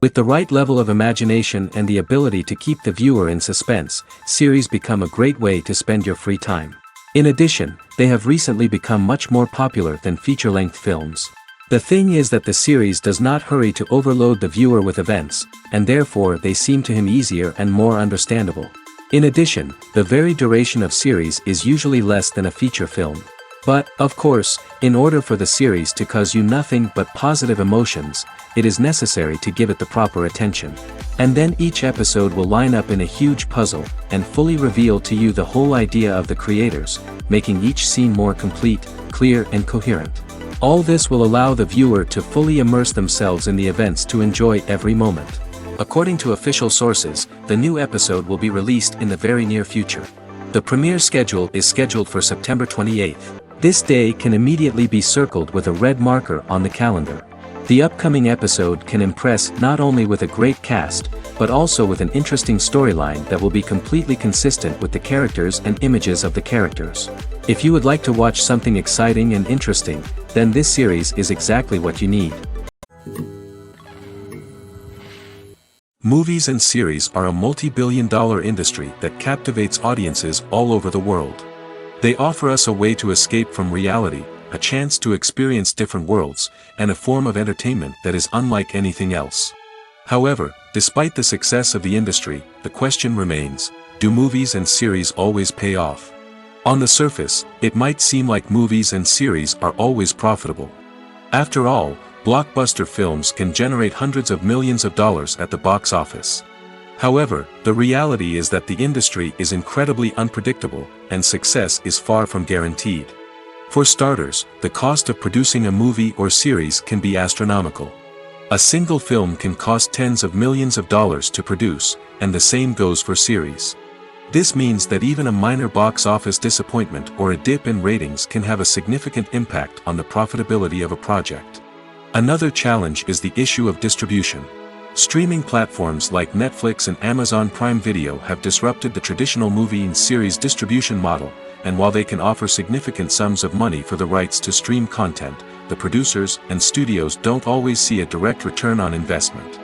With the right level of imagination and the ability to keep the viewer in suspense, series become a great way to spend your free time. In addition, they have recently become much more popular than feature-length films. The thing is that the series does not hurry to overload the viewer with events, and therefore they seem to him easier and more understandable. In addition, the very duration of series is usually less than a feature film. But, of course, in order for the series to cause you nothing but positive emotions, it is necessary to give it the proper attention. And then each episode will line up in a huge puzzle, and fully reveal to you the whole idea of the creators, making each scene more complete, clear and coherent. All this will allow the viewer to fully immerse themselves in the events to enjoy every moment. According to official sources, the new episode will be released in the very near future. The premiere schedule is scheduled for September 28th. This day can immediately be circled with a red marker on the calendar. The upcoming episode can impress not only with a great cast, but also with an interesting storyline that will be completely consistent with the characters and images of the characters. If you would like to watch something exciting and interesting, then this series is exactly what you need. Movies and series are a multi-billion-dollar industry that captivates audiences all over the world. They offer us a way to escape from reality, a chance to experience different worlds, and a form of entertainment that is unlike anything else. However, despite the success of the industry, the question remains, do movies and series always pay off? On the surface, it might seem like movies and series are always profitable. After all, blockbuster films can generate hundreds of millions of dollars at the box office. However, the reality is that the industry is incredibly unpredictable, and success is far from guaranteed. For starters, the cost of producing a movie or series can be astronomical. A single film can cost tens of millions of dollars to produce, and the same goes for series. This means that even a minor box office disappointment or a dip in ratings can have a significant impact on the profitability of a project. Another challenge is the issue of distribution. Streaming platforms like Netflix and Amazon Prime Video have disrupted the traditional movie and series distribution model, and while they can offer significant sums of money for the rights to stream content, the producers and studios don't always see a direct return on investment.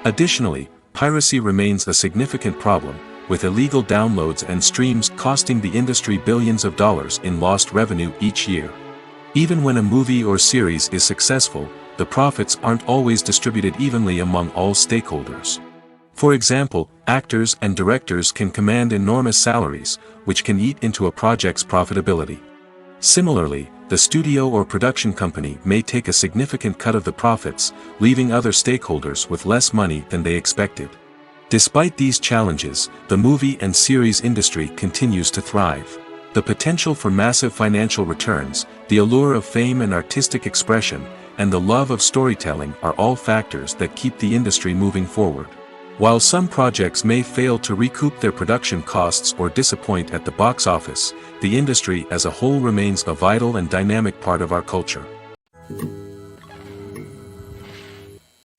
Additionally, piracy remains a significant problem, with illegal downloads and streams costing the industry billions of dollars in lost revenue each year. Even when a movie or series is successful, the profits aren't always distributed evenly among all stakeholders. For example, actors and directors can command enormous salaries, which can eat into a project's profitability. Similarly, the studio or production company may take a significant cut of the profits, leaving other stakeholders with less money than they expected. Despite these challenges, the movie and series industry continues to thrive. The potential for massive financial returns, the allure of fame and artistic expression, and the love of storytelling are all factors that keep the industry moving forward. While some projects may fail to recoup their production costs or disappoint at the box office, the industry as a whole remains a vital and dynamic part of our culture.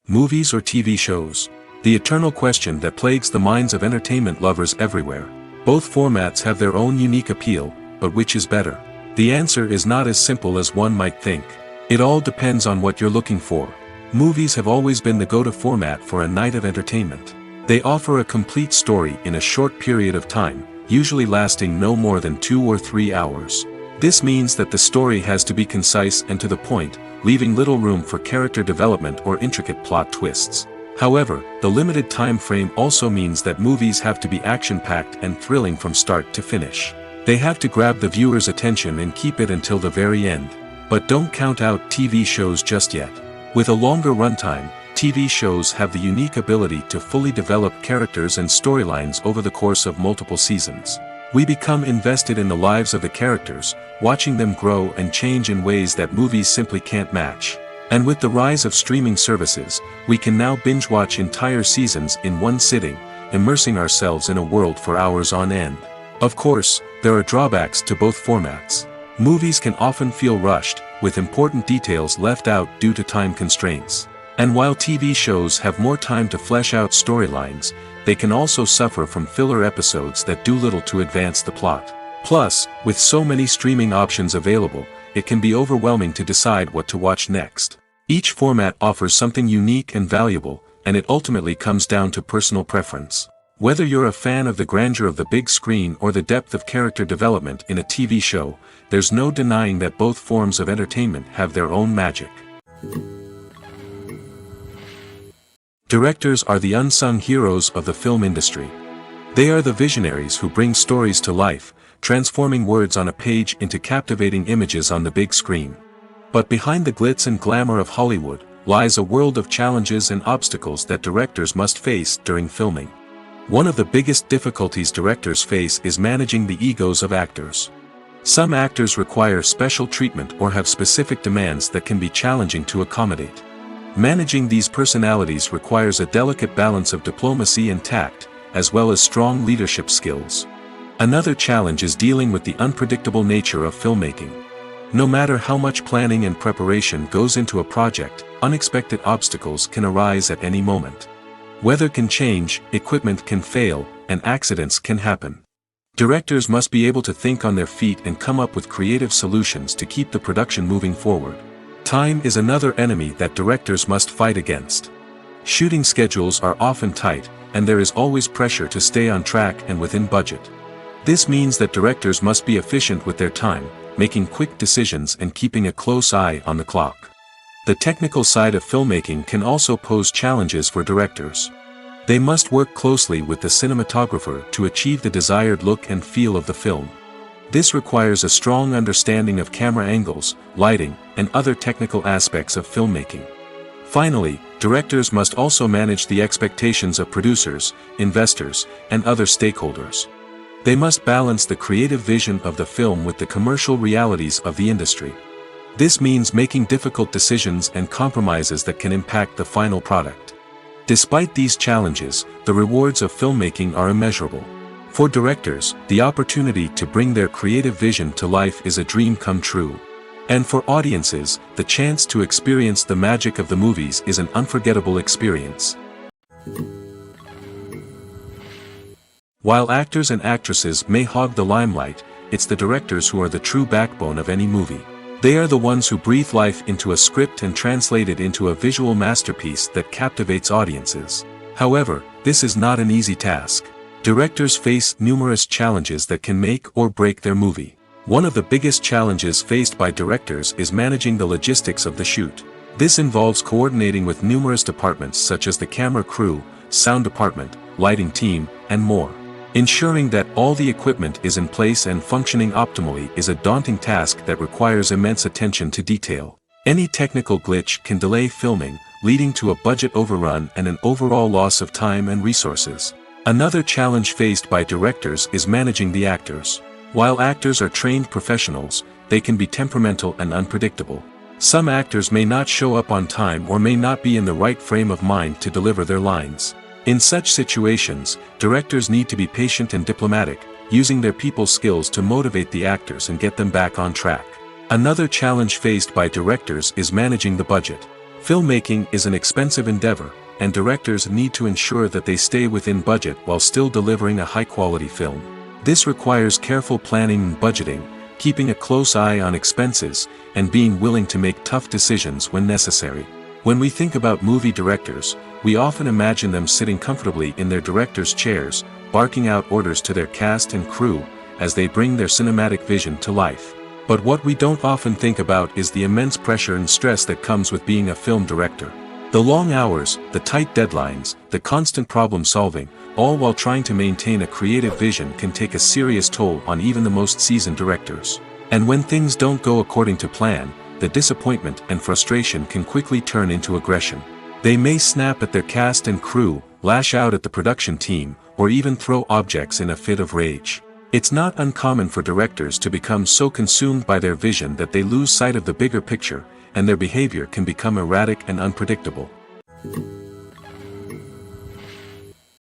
Movies or TV shows? The eternal question that plagues the minds of entertainment lovers everywhere. Both formats have their own unique appeal, but which is better? The answer is not as simple as one might think. It all depends on what you're looking for. Movies have always been the go-to format for a night of entertainment. They offer a complete story in a short period of time, usually lasting no more than 2 or 3 hours. This means that the story has to be concise and to the point, leaving little room for character development or intricate plot twists. However, the limited time frame also means that movies have to be action-packed and thrilling from start to finish. They have to grab the viewer's attention and keep it until the very end. But don't count out TV shows just yet. With a longer runtime, TV shows have the unique ability to fully develop characters and storylines over the course of multiple seasons. We become invested in the lives of the characters, watching them grow and change in ways that movies simply can't match. And with the rise of streaming services, we can now binge-watch entire seasons in one sitting, immersing ourselves in a world for hours on end. Of course, there are drawbacks to both formats. Movies can often feel rushed, with important details left out due to time constraints. And while TV shows have more time to flesh out storylines, they can also suffer from filler episodes that do little to advance the plot. Plus, with so many streaming options available, it can be overwhelming to decide what to watch next. Each format offers something unique and valuable, and it ultimately comes down to personal preference. Whether you're a fan of the grandeur of the big screen or the depth of character development in a TV show, there's no denying that both forms of entertainment have their own magic. Directors are the unsung heroes of the film industry. They are the visionaries who bring stories to life, transforming words on a page into captivating images on the big screen. But behind the glitz and glamour of Hollywood lies a world of challenges and obstacles that directors must face during filming. One of the biggest difficulties directors face is managing the egos of actors. Some actors require special treatment or have specific demands that can be challenging to accommodate. Managing these personalities requires a delicate balance of diplomacy and tact, as well as strong leadership skills. Another challenge is dealing with the unpredictable nature of filmmaking. No matter how much planning and preparation goes into a project, unexpected obstacles can arise at any moment. Weather can change, equipment can fail, and accidents can happen. Directors must be able to think on their feet and come up with creative solutions to keep the production moving forward. Time is another enemy that directors must fight against. Shooting schedules are often tight, and there is always pressure to stay on track and within budget. This means that directors must be efficient with their time, making quick decisions and keeping a close eye on the clock. The technical side of filmmaking can also pose challenges for directors. They must work closely with the cinematographer to achieve the desired look and feel of the film. This requires a strong understanding of camera angles, lighting, and other technical aspects of filmmaking. Finally, directors must also manage the expectations of producers, investors, and other stakeholders. They must balance the creative vision of the film with the commercial realities of the industry. This means making difficult decisions and compromises that can impact the final product. Despite these challenges, the rewards of filmmaking are immeasurable. For directors, the opportunity to bring their creative vision to life is a dream come true. And for audiences, the chance to experience the magic of the movies is an unforgettable experience. While actors and actresses may hog the limelight, it's the directors who are the true backbone of any movie. They are the ones who breathe life into a script and translate it into a visual masterpiece that captivates audiences. However, this is not an easy task. Directors face numerous challenges that can make or break their movie. One of the biggest challenges faced by directors is managing the logistics of the shoot. This involves coordinating with numerous departments such as the camera crew, sound department, lighting team, and more. Ensuring that all the equipment is in place and functioning optimally is a daunting task that requires immense attention to detail. Any technical glitch can delay filming, leading to a budget overrun and an overall loss of time and resources. Another challenge faced by directors is managing the actors. While actors are trained professionals, they can be temperamental and unpredictable. Some actors may not show up on time or may not be in the right frame of mind to deliver their lines. In such situations, directors need to be patient and diplomatic, using their people skills to motivate the actors and get them back on track. Another challenge faced by directors is managing the budget. Filmmaking is an expensive endeavor, and directors need to ensure that they stay within budget while still delivering a high-quality film. This requires careful planning and budgeting, keeping a close eye on expenses, and being willing to make tough decisions when necessary. When we think about movie directors, we often imagine them sitting comfortably in their director's chairs, barking out orders to their cast and crew, as they bring their cinematic vision to life. But what we don't often think about is the immense pressure and stress that comes with being a film director. The long hours, the tight deadlines, the constant problem solving, all while trying to maintain a creative vision can take a serious toll on even the most seasoned directors. And when things don't go according to plan, the disappointment and frustration can quickly turn into aggression. They may snap at their cast and crew, lash out at the production team, or even throw objects in a fit of rage. It's not uncommon for directors to become so consumed by their vision that they lose sight of the bigger picture, and their behavior can become erratic and unpredictable.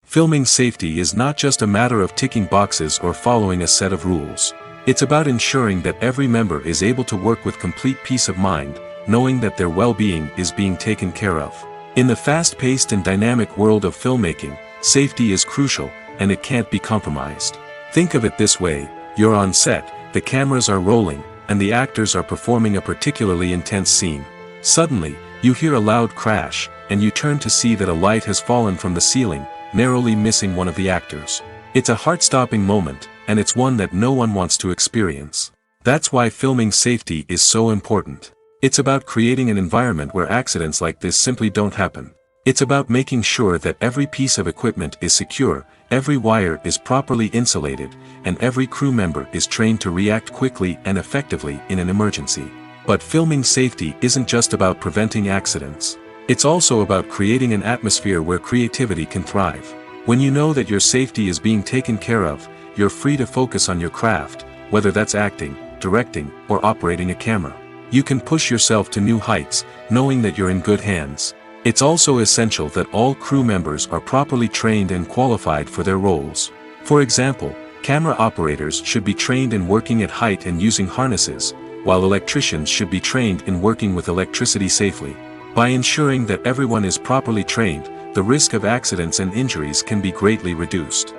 Filming safety is not just a matter of ticking boxes or following a set of rules. It's about ensuring that every member is able to work with complete peace of mind, knowing that their well-being is being taken care of. In the fast-paced and dynamic world of filmmaking, safety is crucial, and it can't be compromised. Think of it this way: you're on set, the cameras are rolling, and the actors are performing a particularly intense scene. Suddenly, you hear a loud crash, and you turn to see that a light has fallen from the ceiling, narrowly missing one of the actors. It's a heart-stopping moment, and it's one that no one wants to experience. That's why filming safety is so important. It's about creating an environment where accidents like this simply don't happen. It's about making sure that every piece of equipment is secure, every wire is properly insulated, and every crew member is trained to react quickly and effectively in an emergency. But filming safety isn't just about preventing accidents. It's also about creating an atmosphere where creativity can thrive. When you know that your safety is being taken care of, you're free to focus on your craft, whether that's acting, directing, or operating a camera. You can push yourself to new heights, knowing that you're in good hands. It's also essential that all crew members are properly trained and qualified for their roles. For example, camera operators should be trained in working at height and using harnesses, while electricians should be trained in working with electricity safely. By ensuring that everyone is properly trained, the risk of accidents and injuries can be greatly reduced.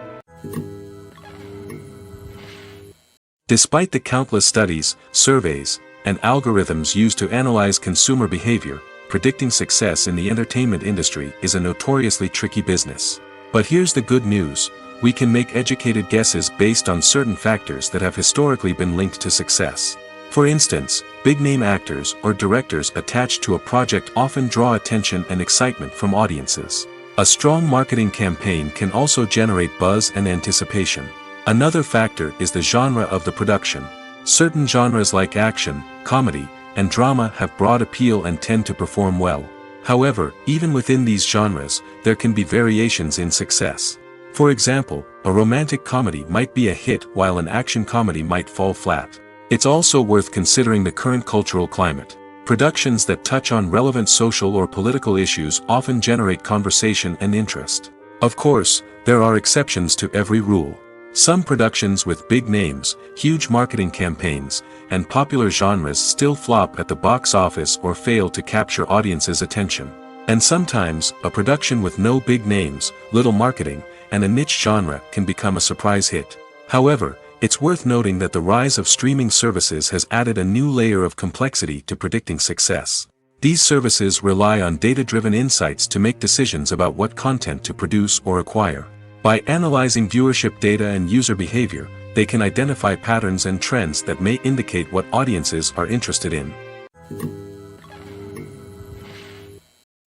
Despite the countless studies, surveys, and algorithms used to analyze consumer behavior, predicting success in the entertainment industry is a notoriously tricky business. But here's the good news: we can make educated guesses based on certain factors that have historically been linked to success. For instance, big-name actors or directors attached to a project often draw attention and excitement from audiences. A strong marketing campaign can also generate buzz and anticipation. Another factor is the genre of the production. Certain genres like action, comedy, and drama have broad appeal and tend to perform well. However, even within these genres, there can be variations in success. For example, a romantic comedy might be a hit while an action comedy might fall flat. It's also worth considering the current cultural climate. Productions that touch on relevant social or political issues often generate conversation and interest. Of course, there are exceptions to every rule. Some productions with big names, huge marketing campaigns, and popular genres still flop at the box office or fail to capture audiences' attention. And sometimes, a production with no big names, little marketing, and a niche genre can become a surprise hit. However, it's worth noting that the rise of streaming services has added a new layer of complexity to predicting success. These services rely on data-driven insights to make decisions about what content to produce or acquire. By analyzing viewership data and user behavior, they can identify patterns and trends that may indicate what audiences are interested in.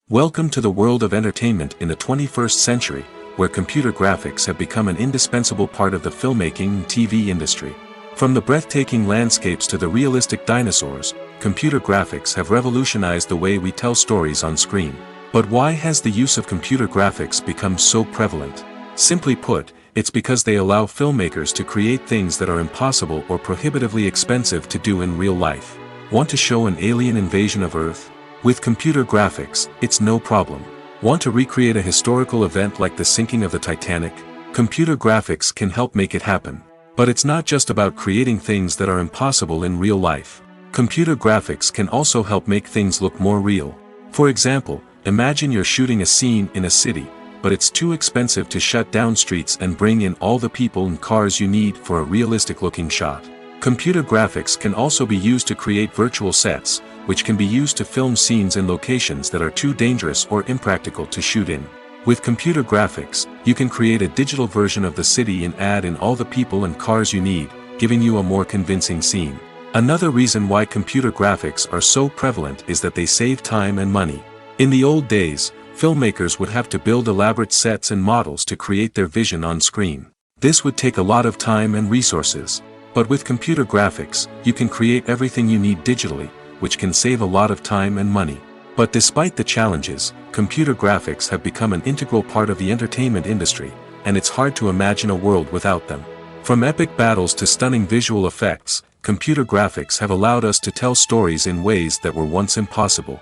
Welcome to the world of entertainment in the 21st century, where computer graphics have become an indispensable part of the filmmaking and TV industry. From the breathtaking landscapes to the realistic dinosaurs, computer graphics have revolutionized the way we tell stories on screen. But why has the use of computer graphics become so prevalent? Simply put, it's because they allow filmmakers to create things that are impossible or prohibitively expensive to do in real life. Want to show an alien invasion of Earth? With computer graphics, it's no problem. Want to recreate a historical event like the sinking of the Titanic? Computer graphics can help make it happen. But it's not just about creating things that are impossible in real life. Computer graphics can also help make things look more real. For example, imagine you're shooting a scene in a city, but it's too expensive to shut down streets and bring in all the people and cars you need for a realistic-looking shot. Computer graphics can also be used to create virtual sets, which can be used to film scenes in locations that are too dangerous or impractical to shoot in. With computer graphics, you can create a digital version of the city and add in all the people and cars you need, giving you a more convincing scene. Another reason why computer graphics are so prevalent is that they save time and money. In the old days, filmmakers would have to build elaborate sets and models to create their vision on screen. This would take a lot of time and resources. But with computer graphics, you can create everything you need digitally, which can save a lot of time and money. But despite the challenges, computer graphics have become an integral part of the entertainment industry, and it's hard to imagine a world without them. From epic battles to stunning visual effects, computer graphics have allowed us to tell stories in ways that were once impossible.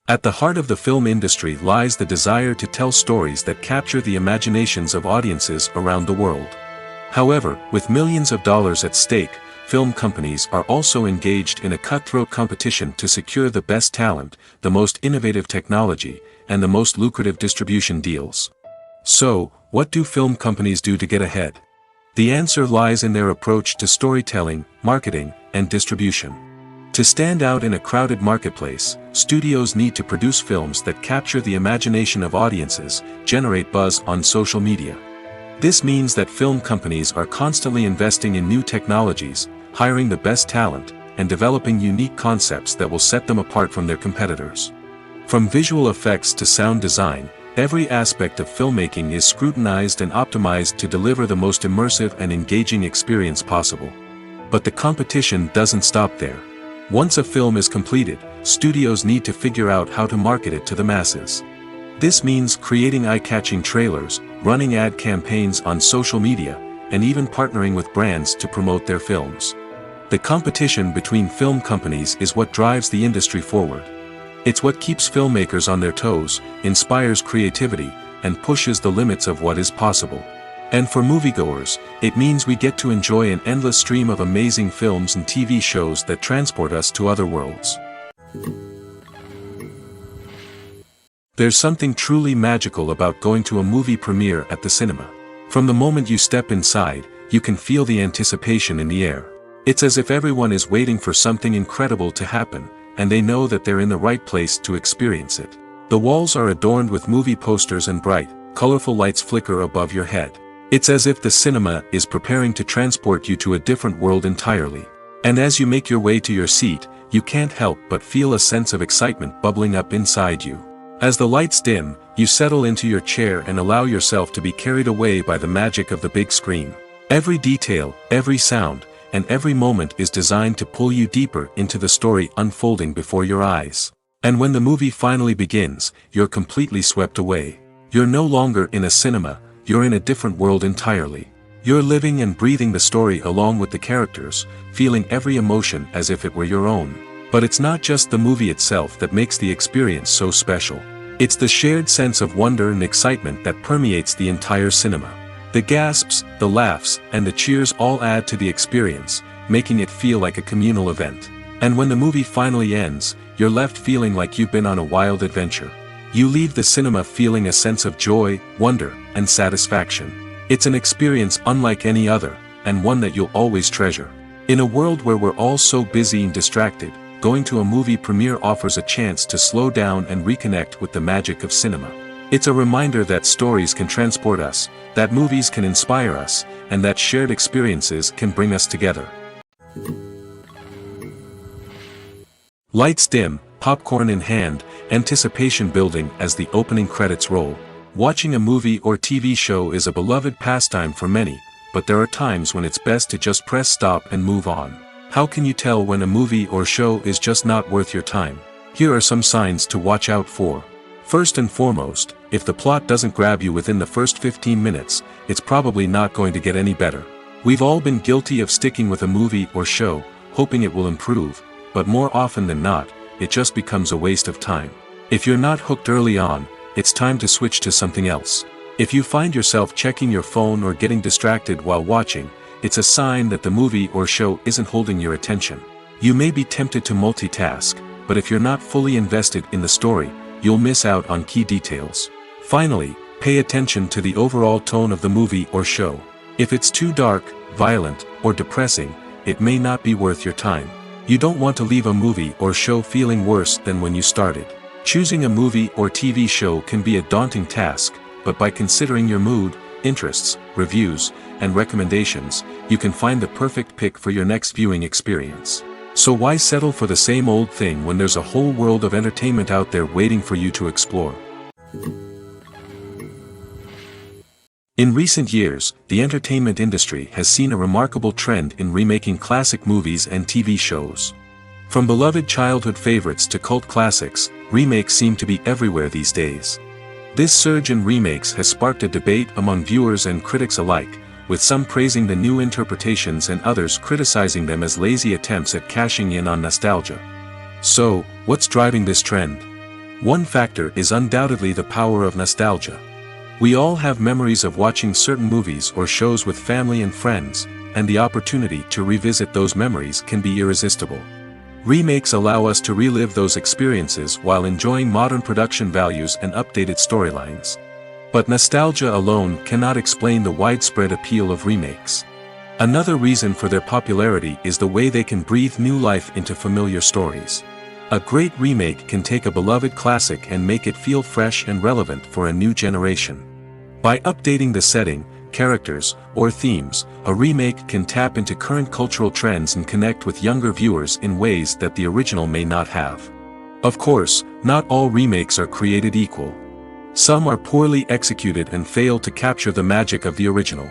At the heart of the film industry lies the desire to tell stories that capture the imaginations of audiences around the world. However, with millions of dollars at stake, film companies are also engaged in a cutthroat competition to secure the best talent, the most innovative technology, and the most lucrative distribution deals. So, what do film companies do to get ahead? The answer lies in their approach to storytelling, marketing, and distribution. To stand out in a crowded marketplace, studios need to produce films that capture the imagination of audiences, generate buzz on social media. This means that film companies are constantly investing in new technologies, hiring the best talent, and developing unique concepts that will set them apart from their competitors. From visual effects to sound design, every aspect of filmmaking is scrutinized and optimized to deliver the most immersive and engaging experience possible. But the competition doesn't stop there. Once a film is completed, studios need to figure out how to market it to the masses. This means creating eye-catching trailers, running ad campaigns on social media, and even partnering with brands to promote their films. The competition between film companies is what drives the industry forward. It's what keeps filmmakers on their toes, inspires creativity, and pushes the limits of what is possible. And for moviegoers, it means we get to enjoy an endless stream of amazing films and TV shows that transport us to other worlds. There's something truly magical about going to a movie premiere at the cinema. From the moment you step inside, you can feel the anticipation in the air. It's as if everyone is waiting for something incredible to happen, and they know that they're in the right place to experience it. The walls are adorned with movie posters and bright, colorful lights flicker above your head. It's as if the cinema is preparing to transport you to a different world entirely. And as you make your way to your seat, you can't help but feel a sense of excitement bubbling up inside you. As the lights dim, you settle into your chair and allow yourself to be carried away by the magic of the big screen. Every detail, every sound, and every moment is designed to pull you deeper into the story unfolding before your eyes. And when the movie finally begins, you're completely swept away. You're no longer in a cinema, you're in a different world entirely. You're living and breathing the story along with the characters, feeling every emotion as if it were your own. But it's not just the movie itself that makes the experience so special. It's the shared sense of wonder and excitement that permeates the entire cinema. The gasps, the laughs, and the cheers all add to the experience, making it feel like a communal event. And when the movie finally ends, you're left feeling like you've been on a wild adventure. You leave the cinema feeling a sense of joy, wonder, and satisfaction. It's an experience unlike any other, and one that you'll always treasure. In a world where we're all so busy and distracted, going to a movie premiere offers a chance to slow down and reconnect with the magic of cinema. It's a reminder that stories can transport us, that movies can inspire us, and that shared experiences can bring us together. Lights dim, popcorn in hand, anticipation building as the opening credits roll. Watching a movie or TV show is a beloved pastime for many, but there are times when it's best to just press stop and move on. How can you tell when a movie or show is just not worth your time? Here are some signs to watch out for. First and foremost, if the plot doesn't grab you within the first 15 minutes, it's probably not going to get any better. We've all been guilty of sticking with a movie or show, hoping it will improve, but more often than not, it just becomes a waste of time. If you're not hooked early on, it's time to switch to something else. If you find yourself checking your phone or getting distracted while watching, it's a sign that the movie or show isn't holding your attention. You may be tempted to multitask, but if you're not fully invested in the story, you'll miss out on key details. Finally, pay attention to the overall tone of the movie or show. If it's too dark, violent, or depressing, it may not be worth your time. You don't want to leave a movie or show feeling worse than when you started. Choosing a movie or TV show can be a daunting task, but by considering your mood, interests, reviews, and recommendations, you can find the perfect pick for your next viewing experience. So why settle for the same old thing when there's a whole world of entertainment out there waiting for you to explore? In recent years, the entertainment industry has seen a remarkable trend in remaking classic movies and TV shows. From beloved childhood favorites to cult classics, remakes seem to be everywhere these days. This surge in remakes has sparked a debate among viewers and critics alike, with some praising the new interpretations and others criticizing them as lazy attempts at cashing in on nostalgia. So, what's driving this trend? One factor is undoubtedly the power of nostalgia. We all have memories of watching certain movies or shows with family and friends, and the opportunity to revisit those memories can be irresistible. Remakes allow us to relive those experiences while enjoying modern production values and updated storylines. But nostalgia alone cannot explain the widespread appeal of remakes. Another reason for their popularity is the way they can breathe new life into familiar stories. A great remake can take a beloved classic and make it feel fresh and relevant for a new generation. By updating the setting, characters, or themes, a remake can tap into current cultural trends and connect with younger viewers in ways that the original may not have. Of course, not all remakes are created equal. Some are poorly executed and fail to capture the magic of the original.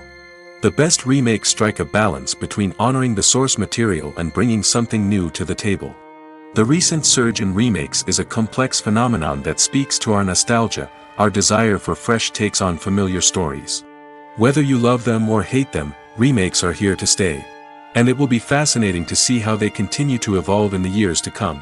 The best remakes strike a balance between honoring the source material and bringing something new to the table. The recent surge in remakes is a complex phenomenon that speaks to our nostalgia, our desire for fresh takes on familiar stories. Whether you love them or hate them, remakes are here to stay. And it will be fascinating to see how they continue to evolve in the years to come.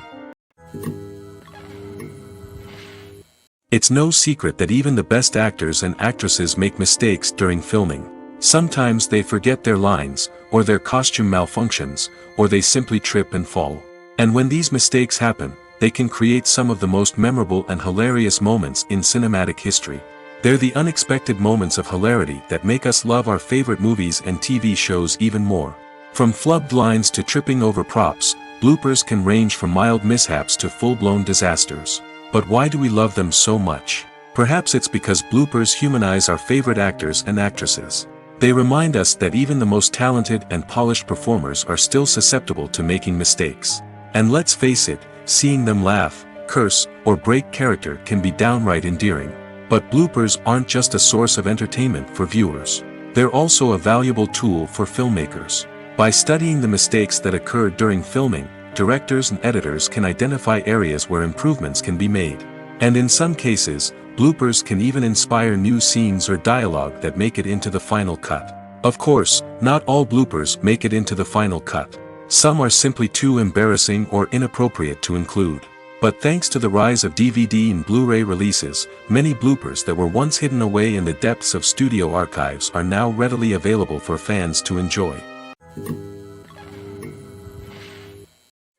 It's no secret that even the best actors and actresses make mistakes during filming. Sometimes they forget their lines, or their costume malfunctions, or they simply trip and fall. And when these mistakes happen, they can create some of the most memorable and hilarious moments in cinematic history. They're the unexpected moments of hilarity that make us love our favorite movies and TV shows even more. From flubbed lines to tripping over props, bloopers can range from mild mishaps to full-blown disasters. But why do we love them so much? Perhaps it's because bloopers humanize our favorite actors and actresses. They remind us that even the most talented and polished performers are still susceptible to making mistakes. And let's face it, seeing them laugh, curse, or break character can be downright endearing. But bloopers aren't just a source of entertainment for viewers. They're also a valuable tool for filmmakers. By studying the mistakes that occurred during filming, directors and editors can identify areas where improvements can be made. And in some cases, bloopers can even inspire new scenes or dialogue that make it into the final cut. Of course, not all bloopers make it into the final cut. Some are simply too embarrassing or inappropriate to include. But thanks to the rise of DVD and Blu-ray releases, many bloopers that were once hidden away in the depths of studio archives are now readily available for fans to enjoy.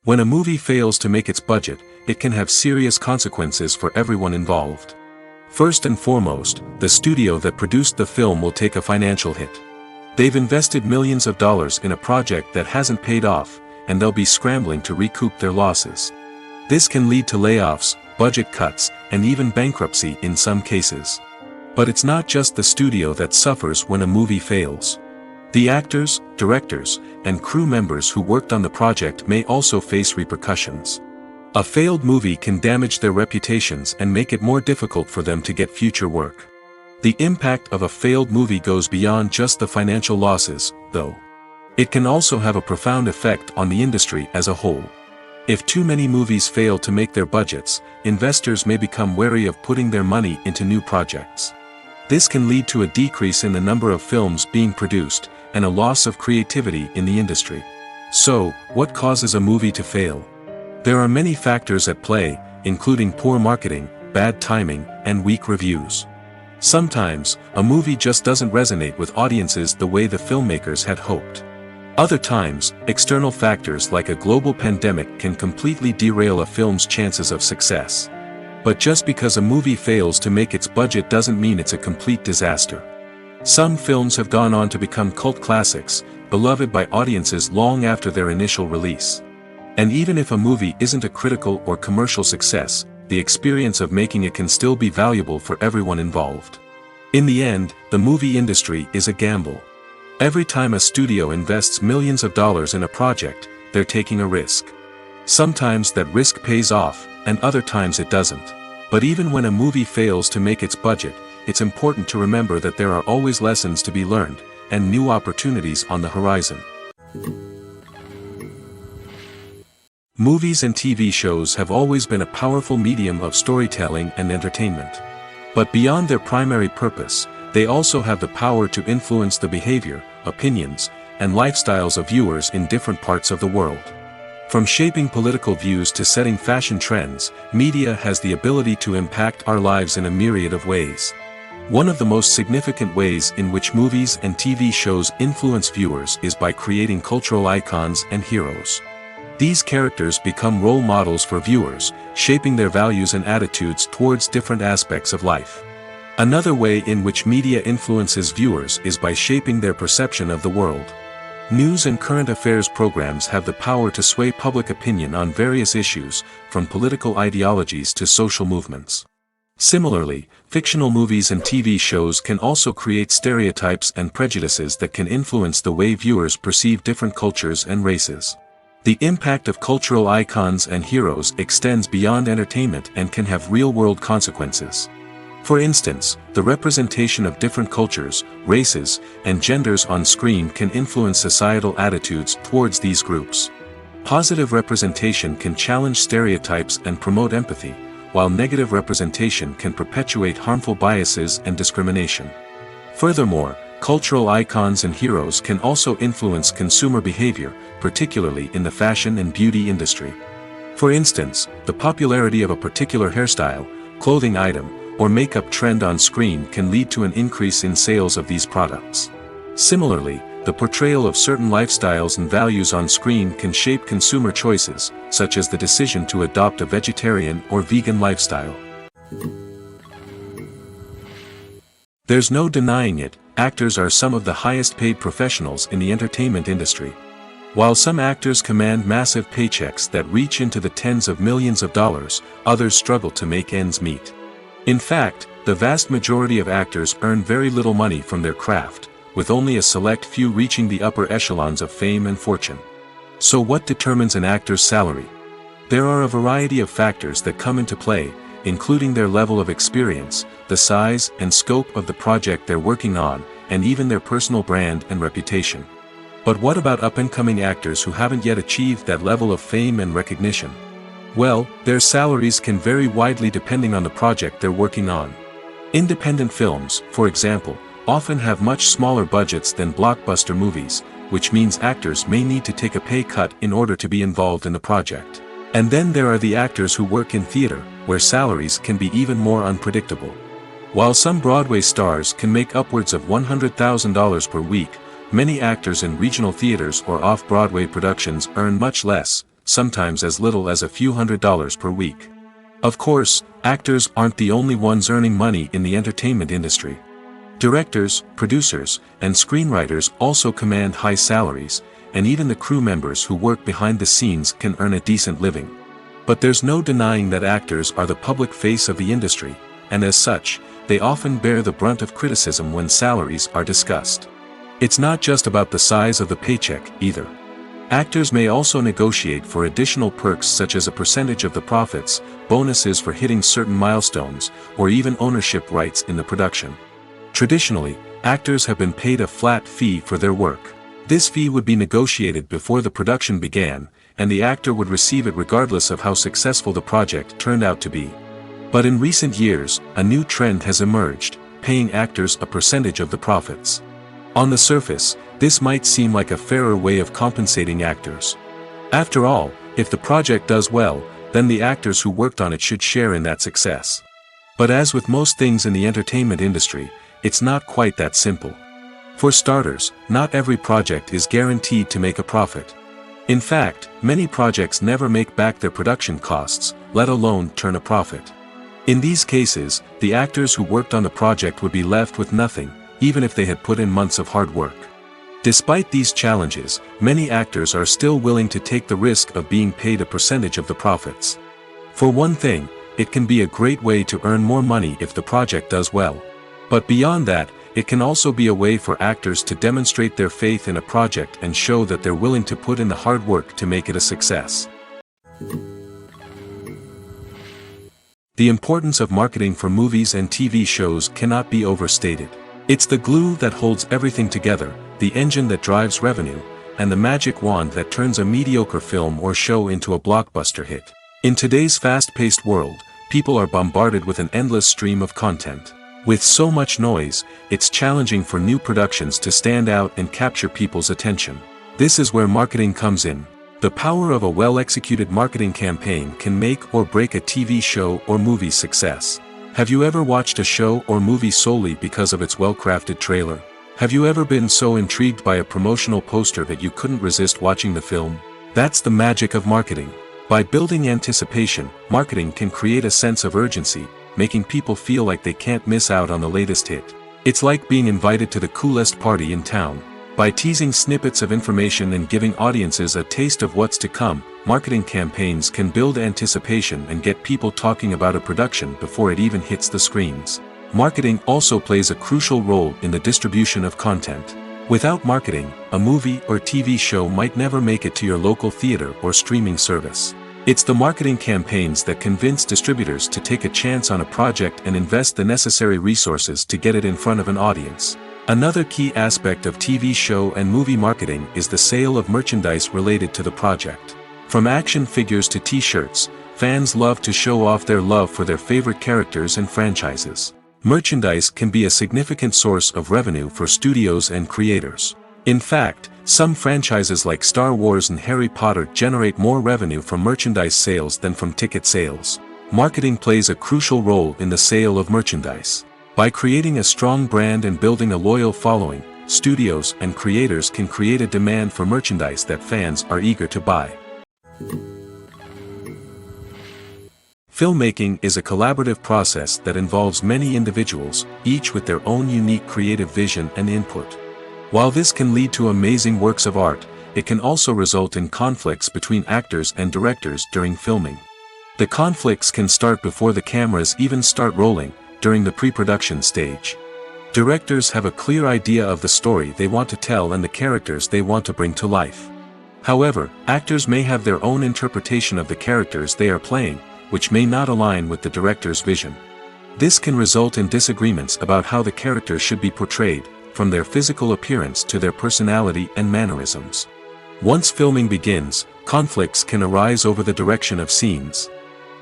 When a movie fails to make its budget, it can have serious consequences for everyone involved. First and foremost, the studio that produced the film will take a financial hit. They've invested millions of dollars in a project that hasn't paid off, and they'll be scrambling to recoup their losses. This can lead to layoffs, budget cuts, and even bankruptcy in some cases. But it's not just the studio that suffers when a movie fails. The actors, directors, and crew members who worked on the project may also face repercussions. A failed movie can damage their reputations and make it more difficult for them to get future work. The impact of a failed movie goes beyond just the financial losses, though. It can also have a profound effect on the industry as a whole. If too many movies fail to make their budgets, investors may become wary of putting their money into new projects. This can lead to a decrease in the number of films being produced, and a loss of creativity in the industry. So, what causes a movie to fail? There are many factors at play, including poor marketing, bad timing, and weak reviews. Sometimes, a movie just doesn't resonate with audiences the way the filmmakers had hoped. Other times, external factors like a global pandemic can completely derail a film's chances of success. But just because a movie fails to make its budget doesn't mean it's a complete disaster. Some films have gone on to become cult classics, beloved by audiences long after their initial release. And even if a movie isn't a critical or commercial success, the experience of making it can still be valuable for everyone involved. In the end, the movie industry is a gamble. Every time a studio invests millions of dollars in a project, they're taking a risk. Sometimes that risk pays off, and other times it doesn't. But even when a movie fails to make its budget, it's important to remember that there are always lessons to be learned, and new opportunities on the horizon. Movies and TV shows have always been a powerful medium of storytelling and entertainment. But beyond their primary purpose, they also have the power to influence the behavior, opinions, and lifestyles of viewers in different parts of the world. From shaping political views to setting fashion trends, media has the ability to impact our lives in a myriad of ways. One of the most significant ways in which movies and TV shows influence viewers is by creating cultural icons and heroes. These characters become role models for viewers, shaping their values and attitudes towards different aspects of life. Another way in which media influences viewers is by shaping their perception of the world. News and current affairs programs have the power to sway public opinion on various issues, from political ideologies to social movements. Similarly, fictional movies and TV shows can also create stereotypes and prejudices that can influence the way viewers perceive different cultures and races. The impact of cultural icons and heroes extends beyond entertainment and can have real-world consequences. For instance, the representation of different cultures, races, and genders on screen can influence societal attitudes towards these groups. Positive representation can challenge stereotypes and promote empathy, while negative representation can perpetuate harmful biases and discrimination. Furthermore, cultural icons and heroes can also influence consumer behavior, particularly in the fashion and beauty industry. For instance, the popularity of a particular hairstyle, clothing item, or makeup trend on screen can lead to an increase in sales of these products. Similarly, the portrayal of certain lifestyles and values on screen can shape consumer choices, such as the decision to adopt a vegetarian or vegan lifestyle. There's no denying it, actors are some of the highest paid professionals in the entertainment industry. While some actors command massive paychecks that reach into the tens of millions of dollars, others struggle to make ends meet. In fact, the vast majority of actors earn very little money from their craft, with only a select few reaching the upper echelons of fame and fortune. So what determines an actor's salary? There are a variety of factors that come into play, including their level of experience, the size and scope of the project they're working on, and even their personal brand and reputation. But what about up-and-coming actors who haven't yet achieved that level of fame and recognition? Well, their salaries can vary widely depending on the project they're working on. Independent films, for example, often have much smaller budgets than blockbuster movies, which means actors may need to take a pay cut in order to be involved in the project. And then there are the actors who work in theater, where salaries can be even more unpredictable. While some Broadway stars can make upwards of $100,000 per week, many actors in regional theaters or off-Broadway productions earn much less, sometimes as little as a few $100s per week. Of course, actors aren't the only ones earning money in the entertainment industry. Directors, producers, and screenwriters also command high salaries, and even the crew members who work behind the scenes can earn a decent living. But there's no denying that actors are the public face of the industry, and as such, they often bear the brunt of criticism when salaries are discussed. It's not just about the size of the paycheck, either. Actors may also negotiate for additional perks such as a percentage of the profits, bonuses for hitting certain milestones, or even ownership rights in the production. Traditionally, actors have been paid a flat fee for their work. This fee would be negotiated before the production began, and the actor would receive it regardless of how successful the project turned out to be. But in recent years, a new trend has emerged, paying actors a percentage of the profits. On the surface, this might seem like a fairer way of compensating actors. After all, if the project does well, then the actors who worked on it should share in that success. But as with most things in the entertainment industry, it's not quite that simple. For starters, not every project is guaranteed to make a profit. In fact, many projects never make back their production costs, let alone turn a profit. In these cases, the actors who worked on the project would be left with nothing, even if they had put in months of hard work. Despite these challenges, many actors are still willing to take the risk of being paid a percentage of the profits. For one thing, it can be a great way to earn more money if the project does well. But beyond that, it can also be a way for actors to demonstrate their faith in a project and show that they're willing to put in the hard work to make it a success. The importance of marketing for movies and TV shows cannot be overstated. It's the glue that holds everything together, the engine that drives revenue, and the magic wand that turns a mediocre film or show into a blockbuster hit. In today's fast-paced world, people are bombarded with an endless stream of content. With so much noise, it's challenging for new productions to stand out and capture people's attention. This is where marketing comes in. The power of a well-executed marketing campaign can make or break a TV show or movie's success. Have you ever watched a show or movie solely because of its well-crafted trailer? Have you ever been so intrigued by a promotional poster that you couldn't resist watching the film? That's the magic of marketing. By building anticipation, marketing can create a sense of urgency, making people feel like they can't miss out on the latest hit. It's like being invited to the coolest party in town. By teasing snippets of information and giving audiences a taste of what's to come, marketing campaigns can build anticipation and get people talking about a production before it even hits the screens. Marketing also plays a crucial role in the distribution of content. Without marketing, a movie or TV show might never make it to your local theater or streaming service. It's the marketing campaigns that convince distributors to take a chance on a project and invest the necessary resources to get it in front of an audience. Another key aspect of TV show and movie marketing is the sale of merchandise related to the project. From action figures to t-shirts, fans love to show off their love for their favorite characters and franchises. Merchandise can be a significant source of revenue for studios and creators. In fact, some franchises like Star Wars and Harry Potter generate more revenue from merchandise sales than from ticket sales. Marketing plays a crucial role in the sale of merchandise. By creating a strong brand and building a loyal following, studios and creators can create a demand for merchandise that fans are eager to buy. Filmmaking is a collaborative process that involves many individuals, each with their own unique creative vision and input. While this can lead to amazing works of art, it can also result in conflicts between actors and directors during filming. The conflicts can start before the cameras even start rolling, during the pre-production stage. Directors have a clear idea of the story they want to tell and the characters they want to bring to life. However, actors may have their own interpretation of the characters they are playing, which may not align with the director's vision. This can result in disagreements about how the character should be portrayed, from their physical appearance to their personality and mannerisms. Once filming begins, conflicts can arise over the direction of scenes.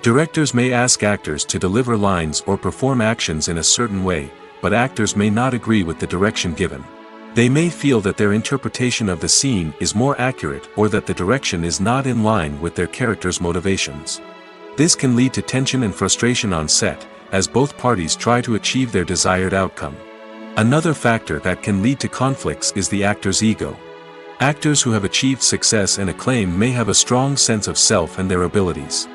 Directors may ask actors to deliver lines or perform actions in a certain way, but actors may not agree with the direction given. They may feel that their interpretation of the scene is more accurate or that the direction is not in line with their character's motivations. This can lead to tension and frustration on set, as both parties try to achieve their desired outcome. Another factor that can lead to conflicts is the actor's ego. Actors who have achieved success and acclaim may have a strong sense of self and their abilities.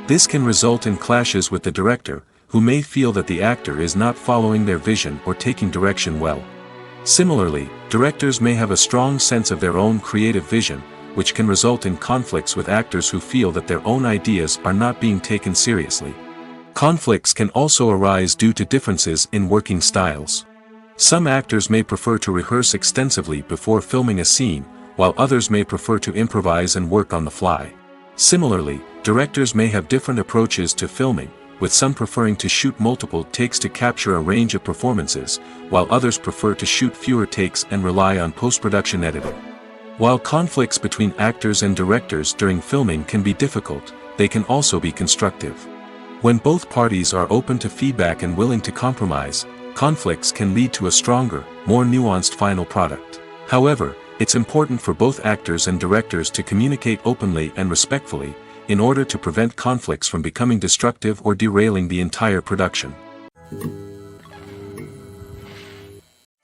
This can result in clashes with the director, who may feel that the actor is not following their vision or taking direction well. Similarly, directors may have a strong sense of their own creative vision, which can result in conflicts with actors who feel that their own ideas are not being taken seriously. Conflicts can also arise due to differences in working styles. Some actors may prefer to rehearse extensively before filming a scene, while others may prefer to improvise and work on the fly. Similarly, directors may have different approaches to filming, with some preferring to shoot multiple takes to capture a range of performances, while others prefer to shoot fewer takes and rely on post-production editing. While conflicts between actors and directors during filming can be difficult, they can also be constructive. When both parties are open to feedback and willing to compromise, conflicts can lead to a stronger, more nuanced final product. However, it's important for both actors and directors to communicate openly and respectfully, in order to prevent conflicts from becoming destructive or derailing the entire production.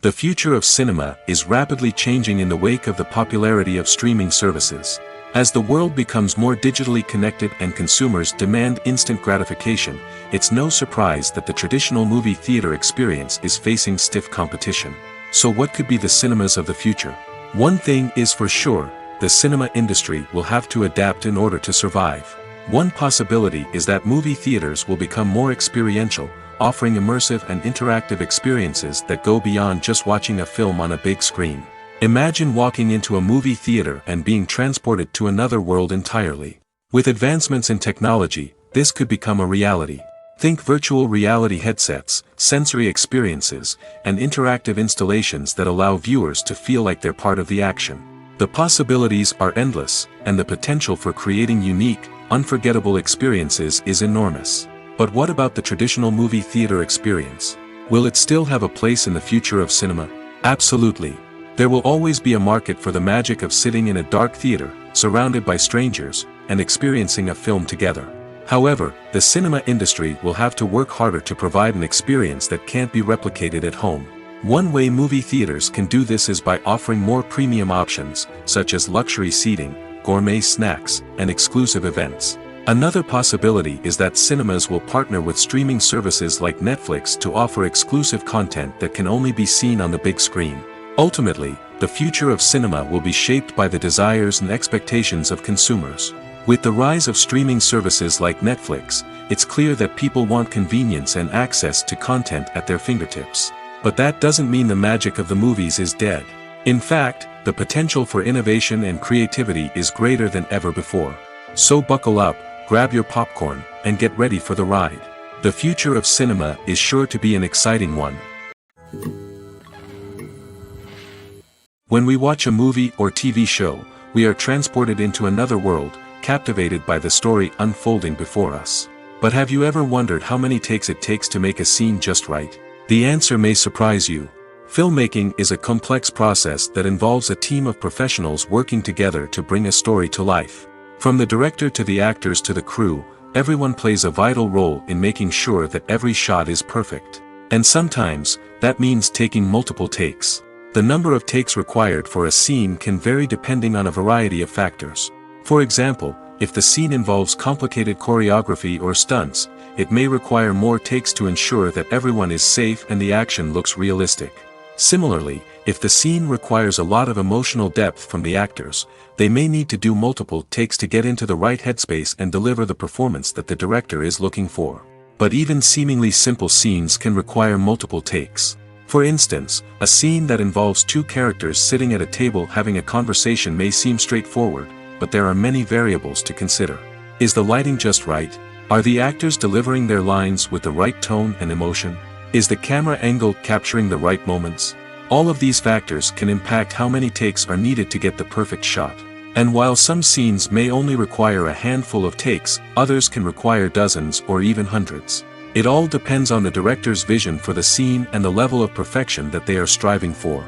The future of cinema is rapidly changing in the wake of the popularity of streaming services. As the world becomes more digitally connected and consumers demand instant gratification, it's no surprise that the traditional movie theater experience is facing stiff competition. So what could be the cinemas of the future? One thing is for sure, the cinema industry will have to adapt in order to survive. One possibility is that movie theaters will become more experiential, offering immersive and interactive experiences that go beyond just watching a film on a big screen. Imagine walking into a movie theater and being transported to another world entirely. With advancements in technology, this could become a reality. Think virtual reality headsets, sensory experiences, and interactive installations that allow viewers to feel like they're part of the action. The possibilities are endless, and the potential for creating unique, unforgettable experiences is enormous. But what about the traditional movie theater experience? Will it still have a place in the future of cinema? Absolutely. There will always be a market for the magic of sitting in a dark theater, surrounded by strangers, and experiencing a film together. However, the cinema industry will have to work harder to provide an experience that can't be replicated at home. One way movie theaters can do this is by offering more premium options, such as luxury seating, gourmet snacks, and exclusive events. Another possibility is that cinemas will partner with streaming services like Netflix to offer exclusive content that can only be seen on the big screen. Ultimately, the future of cinema will be shaped by the desires and expectations of consumers. With the rise of streaming services like Netflix, it's clear that people want convenience and access to content at their fingertips. But that doesn't mean the magic of the movies is dead. In fact, the potential for innovation and creativity is greater than ever before. So buckle up, grab your popcorn, and get ready for the ride. The future of cinema is sure to be an exciting one. When we watch a movie or TV show, we are transported into another world, captivated by the story unfolding before us. But have you ever wondered how many takes it takes to make a scene just right? The answer may surprise you. Filmmaking is a complex process that involves a team of professionals working together to bring a story to life. From the director to the actors to the crew, everyone plays a vital role in making sure that every shot is perfect. And sometimes, that means taking multiple takes. The number of takes required for a scene can vary depending on a variety of factors. For example, if the scene involves complicated choreography or stunts, it may require more takes to ensure that everyone is safe and the action looks realistic. Similarly, if the scene requires a lot of emotional depth from the actors, they may need to do multiple takes to get into the right headspace and deliver the performance that the director is looking for. But even seemingly simple scenes can require multiple takes. For instance, a scene that involves two characters sitting at a table having a conversation may seem straightforward, but there are many variables to consider. Is the lighting just right? Are the actors delivering their lines with the right tone and emotion? Is the camera angle capturing the right moments? All of these factors can impact how many takes are needed to get the perfect shot. And while some scenes may only require a handful of takes, others can require dozens or even hundreds. It all depends on the director's vision for the scene and the level of perfection that they are striving for.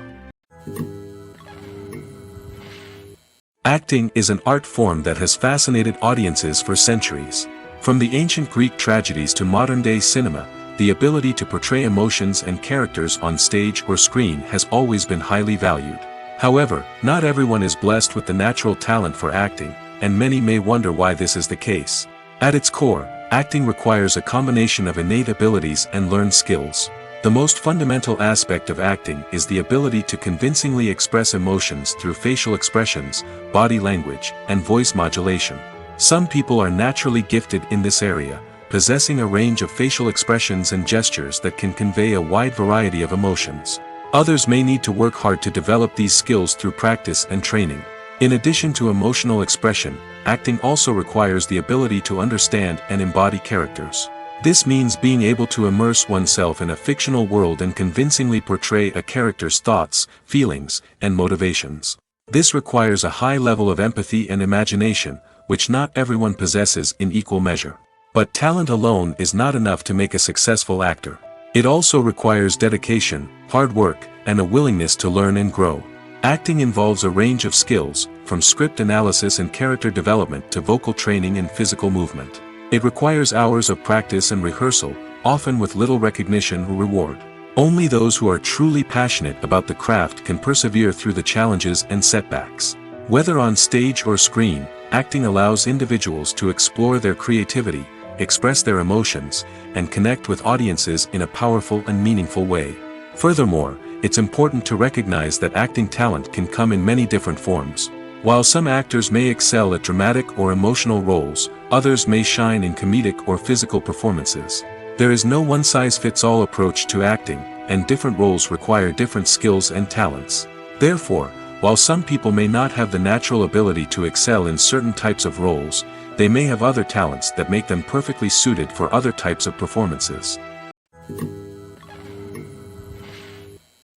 Acting is an art form that has fascinated audiences for centuries. From the ancient Greek tragedies to modern-day cinema, the ability to portray emotions and characters on stage or screen has always been highly valued. However, not everyone is blessed with the natural talent for acting, and many may wonder why this is the case. At its core, acting requires a combination of innate abilities and learned skills. The most fundamental aspect of acting is the ability to convincingly express emotions through facial expressions, body language, and voice modulation. Some people are naturally gifted in this area, possessing a range of facial expressions and gestures that can convey a wide variety of emotions. Others may need to work hard to develop these skills through practice and training. In addition to emotional expression, acting also requires the ability to understand and embody characters. This means being able to immerse oneself in a fictional world and convincingly portray a character's thoughts, feelings, and motivations. This requires a high level of empathy and imagination, which not everyone possesses in equal measure. But talent alone is not enough to make a successful actor. It also requires dedication, hard work, and a willingness to learn and grow. Acting involves a range of skills, from script analysis and character development to vocal training and physical movement. It requires hours of practice and rehearsal, often with little recognition or reward. Only those who are truly passionate about the craft can persevere through the challenges and setbacks. Whether on stage or screen, acting allows individuals to explore their creativity, express their emotions, and connect with audiences in a powerful and meaningful way. Furthermore, it's important to recognize that acting talent can come in many different forms. While some actors may excel at dramatic or emotional roles, others may shine in comedic or physical performances. There is no one-size-fits-all approach to acting, and different roles require different skills and talents. Therefore, while some people may not have the natural ability to excel in certain types of roles, they may have other talents that make them perfectly suited for other types of performances.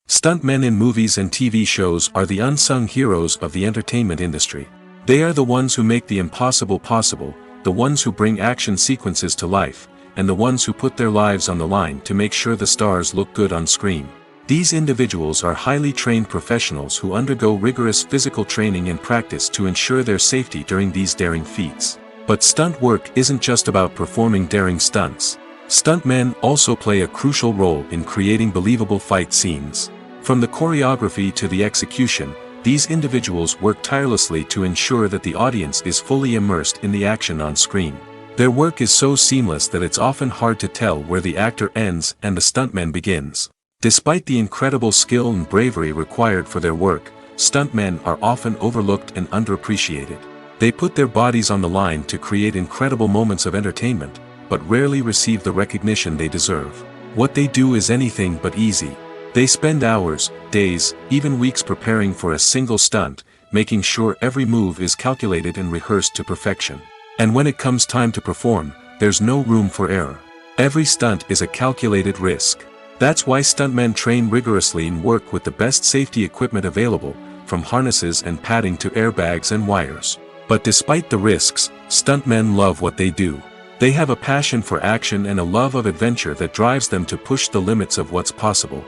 Stuntmen in movies and TV shows are the unsung heroes of the entertainment industry. They are the ones who make the impossible possible, the ones who bring action sequences to life, and the ones who put their lives on the line to make sure the stars look good on screen. These individuals are highly trained professionals who undergo rigorous physical training and practice to ensure their safety during these daring feats. But stunt work isn't just about performing daring stunts. Stuntmen also play a crucial role in creating believable fight scenes. From the choreography to the execution, these individuals work tirelessly to ensure that the audience is fully immersed in the action on screen. Their work is so seamless that it's often hard to tell where the actor ends and the stuntman begins. Despite the incredible skill and bravery required for their work, stuntmen are often overlooked and underappreciated. They put their bodies on the line to create incredible moments of entertainment, but rarely receive the recognition they deserve. What they do is anything but easy. They spend hours, days, even weeks preparing for a single stunt, making sure every move is calculated and rehearsed to perfection. And when it comes time to perform, there's no room for error. Every stunt is a calculated risk. That's why stuntmen train rigorously and work with the best safety equipment available, from harnesses and padding to airbags and wires. But despite the risks, stuntmen love what they do. They have a passion for action and a love of adventure that drives them to push the limits of what's possible.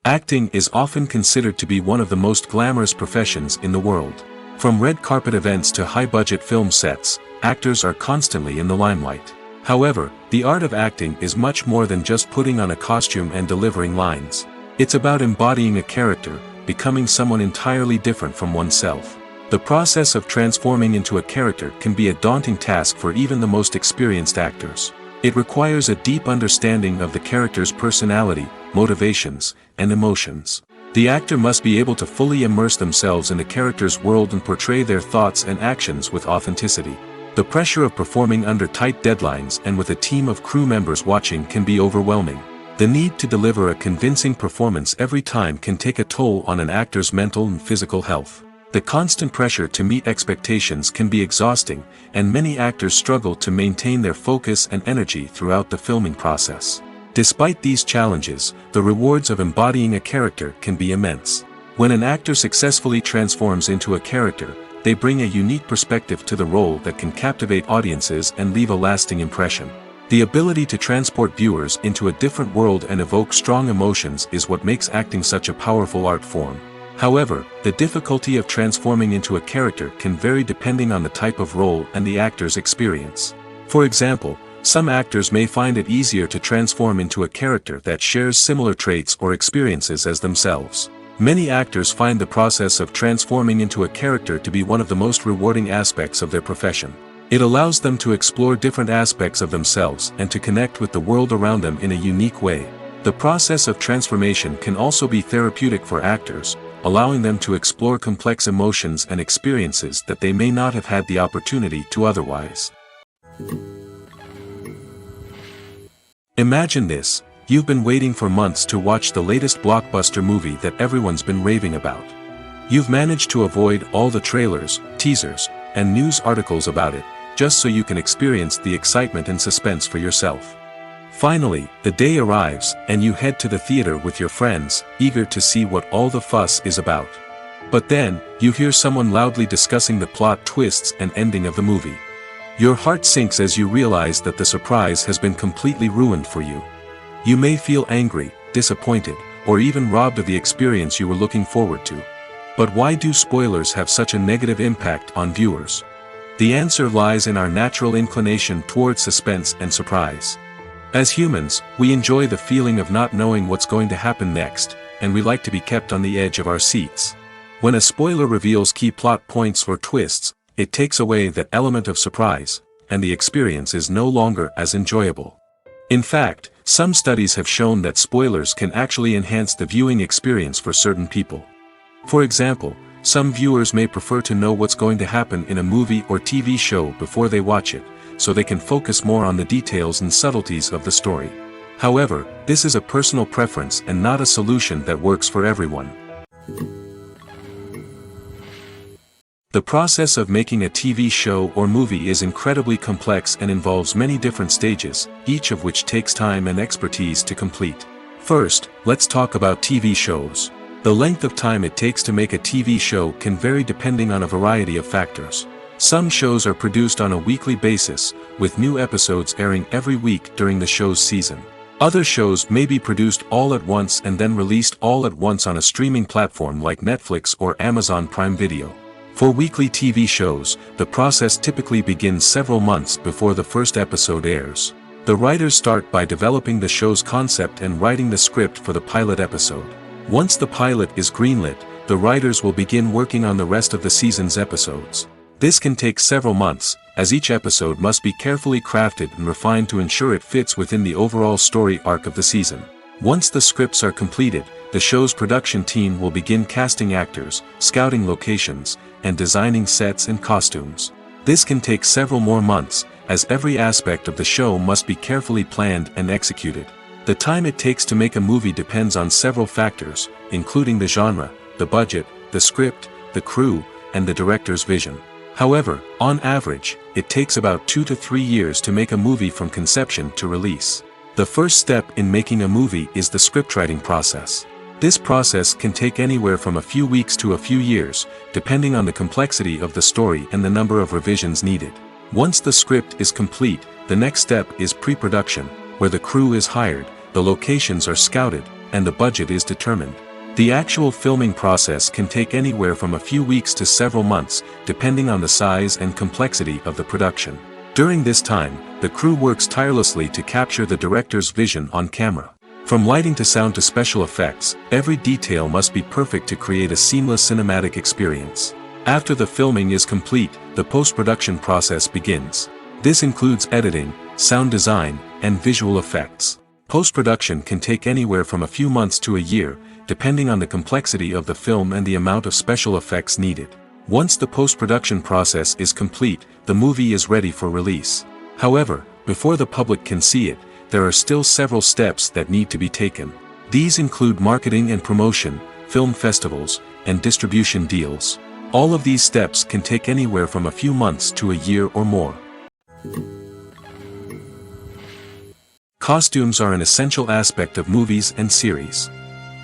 Acting is often considered to be one of the most glamorous professions in the world. From red carpet events to high-budget film sets, actors are constantly in the limelight. However, the art of acting is much more than just putting on a costume and delivering lines. It's about embodying a character, becoming someone entirely different from oneself. The process of transforming into a character can be a daunting task for even the most experienced actors. It requires a deep understanding of the character's personality, motivations, and emotions. The actor must be able to fully immerse themselves in the character's world and portray their thoughts and actions with authenticity. The pressure of performing under tight deadlines and with a team of crew members watching can be overwhelming. The need to deliver a convincing performance every time can take a toll on an actor's mental and physical health. The constant pressure to meet expectations can be exhausting, and many actors struggle to maintain their focus and energy throughout the filming process. Despite these challenges, the rewards of embodying a character can be immense. When an actor successfully transforms into a character, they bring a unique perspective to the role that can captivate audiences and leave a lasting impression. The ability to transport viewers into a different world and evoke strong emotions is what makes acting such a powerful art form. However, the difficulty of transforming into a character can vary depending on the type of role and the actor's experience. For example, some actors may find it easier to transform into a character that shares similar traits or experiences as themselves. Many actors find the process of transforming into a character to be one of the most rewarding aspects of their profession. It allows them to explore different aspects of themselves and to connect with the world around them in a unique way. The process of transformation can also be therapeutic for actors, allowing them to explore complex emotions and experiences that they may not have had the opportunity to otherwise. Imagine this. You've been waiting for months to watch the latest blockbuster movie that everyone's been raving about. You've managed to avoid all the trailers, teasers, and news articles about it, just so you can experience the excitement and suspense for yourself. Finally, the day arrives, and you head to the theater with your friends, eager to see what all the fuss is about. But then, you hear someone loudly discussing the plot twists and ending of the movie. Your heart sinks as you realize that the surprise has been completely ruined for you. You may feel angry, disappointed, or even robbed of the experience you were looking forward to. But why do spoilers have such a negative impact on viewers? The answer lies in our natural inclination towards suspense and surprise. As humans, we enjoy the feeling of not knowing what's going to happen next, and we like to be kept on the edge of our seats. When a spoiler reveals key plot points or twists, it takes away that element of surprise, and the experience is no longer as enjoyable. In fact, some studies have shown that spoilers can actually enhance the viewing experience for certain people. For example, some viewers may prefer to know what's going to happen in a movie or TV show before they watch it, so they can focus more on the details and subtleties of the story. However, this is a personal preference and not a solution that works for everyone. The process of making a TV show or movie is incredibly complex and involves many different stages, each of which takes time and expertise to complete. First, let's talk about TV shows. The length of time it takes to make a TV show can vary depending on a variety of factors. Some shows are produced on a weekly basis, with new episodes airing every week during the show's season. Other shows may be produced all at once and then released all at once on a streaming platform like Netflix or Amazon Prime Video. For weekly TV shows, the process typically begins several months before the first episode airs. The writers start by developing the show's concept and writing the script for the pilot episode. Once the pilot is greenlit, the writers will begin working on the rest of the season's episodes. This can take several months, as each episode must be carefully crafted and refined to ensure it fits within the overall story arc of the season. Once the scripts are completed, the show's production team will begin casting actors, scouting locations, and designing sets and costumes. This can take several more months, as every aspect of the show must be carefully planned and executed. The time it takes to make a movie depends on several factors, including the genre, the budget, the script, the crew, and the director's vision. However, on average, it takes about 2 to 3 years to make a movie from conception to release. The first step in making a movie is the scriptwriting process. This process can take anywhere from a few weeks to a few years, depending on the complexity of the story and the number of revisions needed. Once the script is complete, the next step is pre-production, where the crew is hired, the locations are scouted, and the budget is determined. The actual filming process can take anywhere from a few weeks to several months, depending on the size and complexity of the production. During this time, the crew works tirelessly to capture the director's vision on camera. From lighting to sound to special effects, every detail must be perfect to create a seamless cinematic experience. After the filming is complete, the post-production process begins. This includes editing, sound design, and visual effects. Post-production can take anywhere from a few months to a year, depending on the complexity of the film and the amount of special effects needed. Once the post-production process is complete, the movie is ready for release. However, before the public can see it, there are still several steps that need to be taken. These include marketing and promotion, film festivals, and distribution deals. All of these steps can take anywhere from a few months to a year or more. Costumes are an essential aspect of movies and series.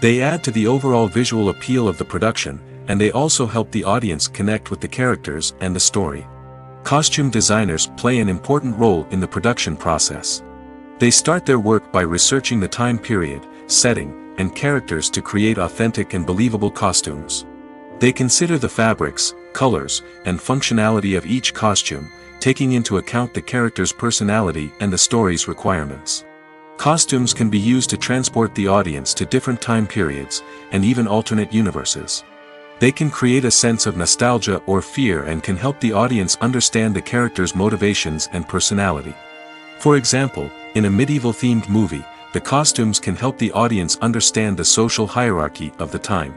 They add to the overall visual appeal of the production, and they also help the audience connect with the characters and the story. Costume designers play an important role in the production process. They start their work by researching the time period, setting, and characters to create authentic and believable costumes. They consider the fabrics, colors, and functionality of each costume, taking into account the character's personality and the story's requirements. Costumes can be used to transport the audience to different time periods, and even alternate universes. They can create a sense of nostalgia or fear and can help the audience understand the character's motivations and personality. For example, in a medieval-themed movie, the costumes can help the audience understand the social hierarchy of the time.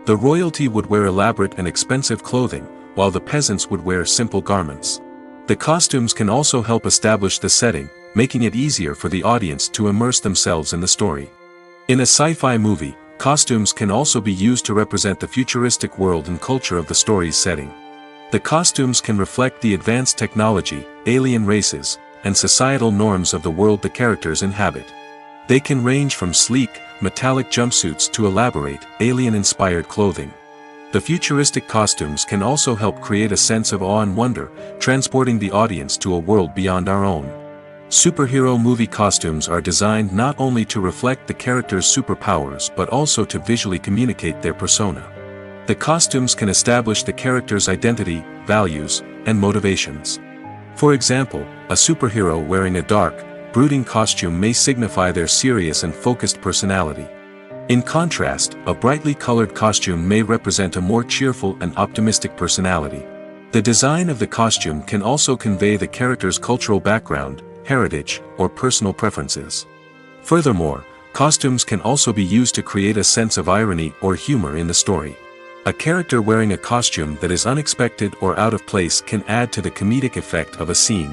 The royalty would wear elaborate and expensive clothing, while the peasants would wear simple garments. The costumes can also help establish the setting, making it easier for the audience to immerse themselves in the story. In a sci-fi movie, costumes can also be used to represent the futuristic world and culture of the story's setting. The costumes can reflect the advanced technology, alien races, and societal norms of the world the characters inhabit. They can range from sleek, metallic jumpsuits to elaborate, alien-inspired clothing. The futuristic costumes can also help create a sense of awe and wonder, transporting the audience to a world beyond our own. Superhero movie costumes are designed not only to reflect the character's superpowers but also to visually communicate their persona. The costumes can establish the character's identity, values, and motivations. For example, a superhero wearing a dark, brooding costume may signify their serious and focused personality. In contrast, a brightly colored costume may represent a more cheerful and optimistic personality. The design of the costume can also convey the character's cultural background, heritage, or personal preferences. Furthermore, costumes can also be used to create a sense of irony or humor in the story. A character wearing a costume that is unexpected or out of place can add to the comedic effect of a scene.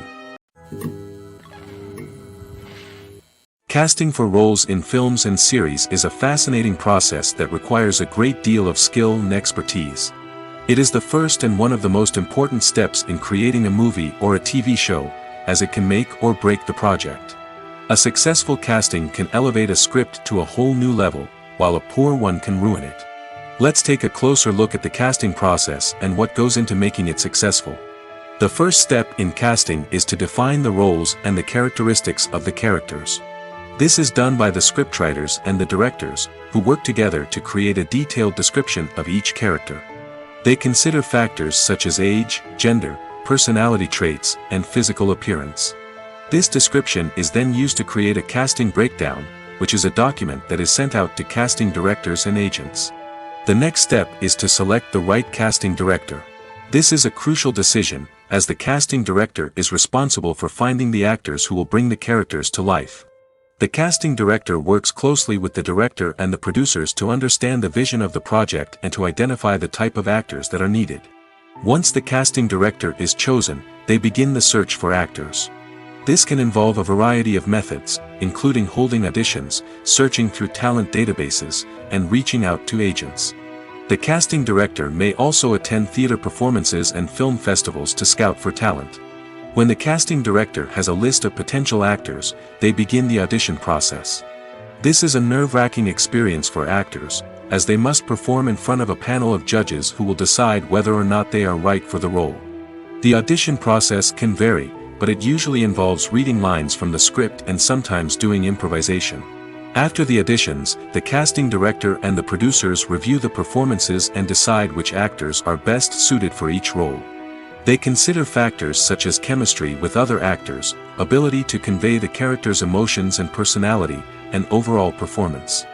Casting for roles in films and series is a fascinating process that requires a great deal of skill and expertise. It is the first and one of the most important steps in creating a movie or a TV show, as it can make or break the project. A successful casting can elevate a script to a whole new level, while a poor one can ruin it. Let's take a closer look at the casting process and what goes into making it successful. The first step in casting is to define the roles and the characteristics of the characters. This is done by the scriptwriters and the directors, who work together to create a detailed description of each character. They consider factors such as age, gender, personality traits, and physical appearance. This description is then used to create a casting breakdown, which is a document that is sent out to casting directors and agents. The next step is to select the right casting director. This is a crucial decision, as the casting director is responsible for finding the actors who will bring the characters to life. The casting director works closely with the director and the producers to understand the vision of the project and to identify the type of actors that are needed. Once the casting director is chosen, they begin the search for actors. This can involve a variety of methods, including holding auditions, searching through talent databases, and reaching out to agents. The casting director may also attend theater performances and film festivals to scout for talent. When the casting director has a list of potential actors, they begin the audition process. This is a nerve-wracking experience for actors, as they must perform in front of a panel of judges who will decide whether or not they are right for the role. The audition process can vary, but it usually involves reading lines from the script and sometimes doing improvisation. After the auditions, the casting director and the producers review the performances and decide which actors are best suited for each role. They consider factors such as chemistry with other actors, ability to convey the character's emotions and personality, and overall performance.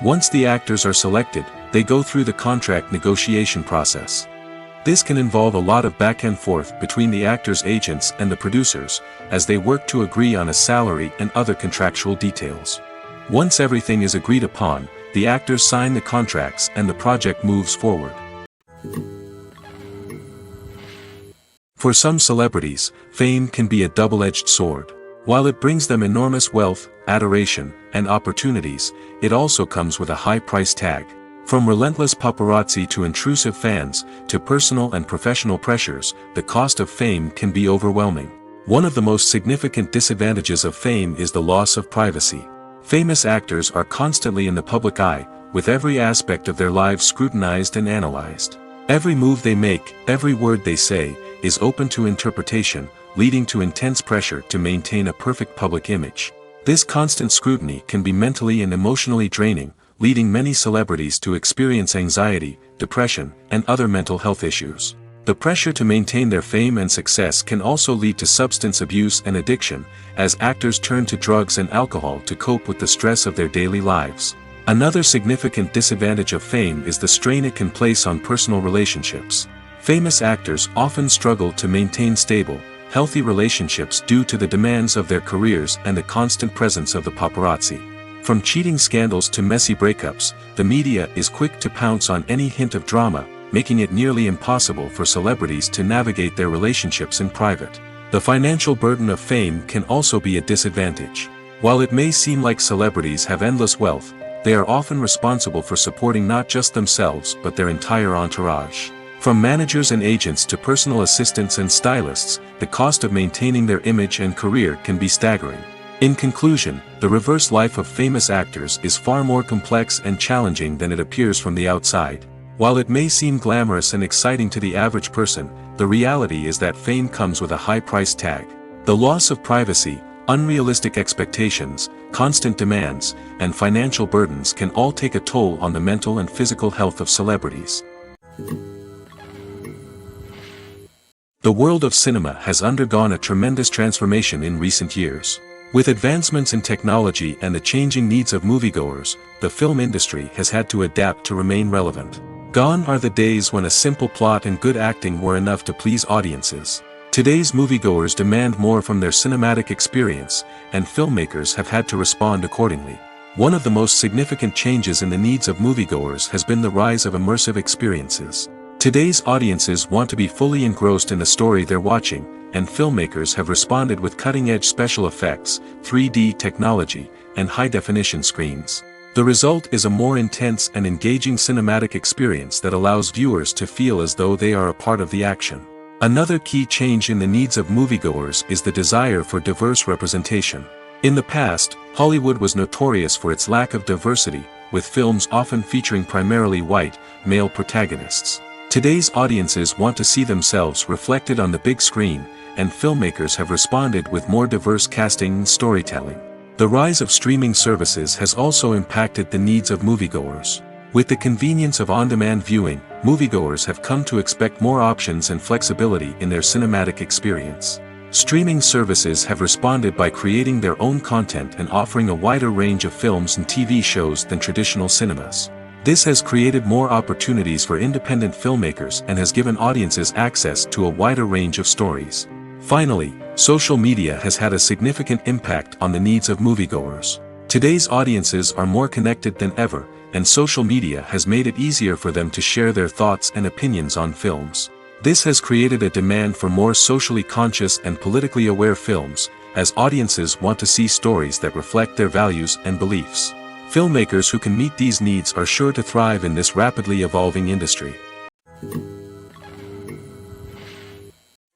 Once the actors are selected, they go through the contract negotiation process. This can involve a lot of back and forth between the actors' agents and the producers, as they work to agree on a salary and other contractual details. Once everything is agreed upon, the actors sign the contracts and the project moves forward. For some celebrities, fame can be a double-edged sword. While it brings them enormous wealth, adoration, and opportunities, it also comes with a high price tag. From relentless paparazzi to intrusive fans, to personal and professional pressures, the cost of fame can be overwhelming. One of the most significant disadvantages of fame is the loss of privacy. Famous actors are constantly in the public eye, with every aspect of their lives scrutinized and analyzed. Every move they make, every word they say, is open to interpretation, leading to intense pressure to maintain a perfect public image. This constant scrutiny can be mentally and emotionally draining, leading many celebrities to experience anxiety, depression, and other mental health issues. The pressure to maintain their fame and success can also lead to substance abuse and addiction, as actors turn to drugs and alcohol to cope with the stress of their daily lives. Another significant disadvantage of fame is the strain it can place on personal relationships. Famous actors often struggle to maintain stable, healthy relationships due to the demands of their careers and the constant presence of the paparazzi. From cheating scandals to messy breakups, the media is quick to pounce on any hint of drama, making it nearly impossible for celebrities to navigate their relationships in private. The financial burden of fame can also be a disadvantage. While it may seem like celebrities have endless wealth, they are often responsible for supporting not just themselves but their entire entourage. From managers and agents to personal assistants and stylists, the cost of maintaining their image and career can be staggering. In conclusion, the reverse life of famous actors is far more complex and challenging than it appears from the outside. While it may seem glamorous and exciting to the average person, the reality is that fame comes with a high price tag. The loss of privacy, unrealistic expectations, constant demands, and financial burdens can all take a toll on the mental and physical health of celebrities. The world of cinema has undergone a tremendous transformation in recent years. With advancements in technology and the changing needs of moviegoers, the film industry has had to adapt to remain relevant. Gone are the days when a simple plot and good acting were enough to please audiences. Today's moviegoers demand more from their cinematic experience, and filmmakers have had to respond accordingly. One of the most significant changes in the needs of moviegoers has been the rise of immersive experiences. Today's audiences want to be fully engrossed in the story they're watching, and filmmakers have responded with cutting-edge special effects, 3D technology, and high-definition screens. The result is a more intense and engaging cinematic experience that allows viewers to feel as though they are a part of the action. Another key change in the needs of moviegoers is the desire for diverse representation. In the past, Hollywood was notorious for its lack of diversity, with films often featuring primarily white, male protagonists. Today's audiences want to see themselves reflected on the big screen, and filmmakers have responded with more diverse casting and storytelling. The rise of streaming services has also impacted the needs of moviegoers. With the convenience of on-demand viewing, moviegoers have come to expect more options and flexibility in their cinematic experience. Streaming services have responded by creating their own content and offering a wider range of films and TV shows than traditional cinemas. This has created more opportunities for independent filmmakers and has given audiences access to a wider range of stories. Finally, social media has had a significant impact on the needs of moviegoers. Today's audiences are more connected than ever, and social media has made it easier for them to share their thoughts and opinions on films. This has created a demand for more socially conscious and politically aware films, as audiences want to see stories that reflect their values and beliefs. Filmmakers who can meet these needs are sure to thrive in this rapidly evolving industry.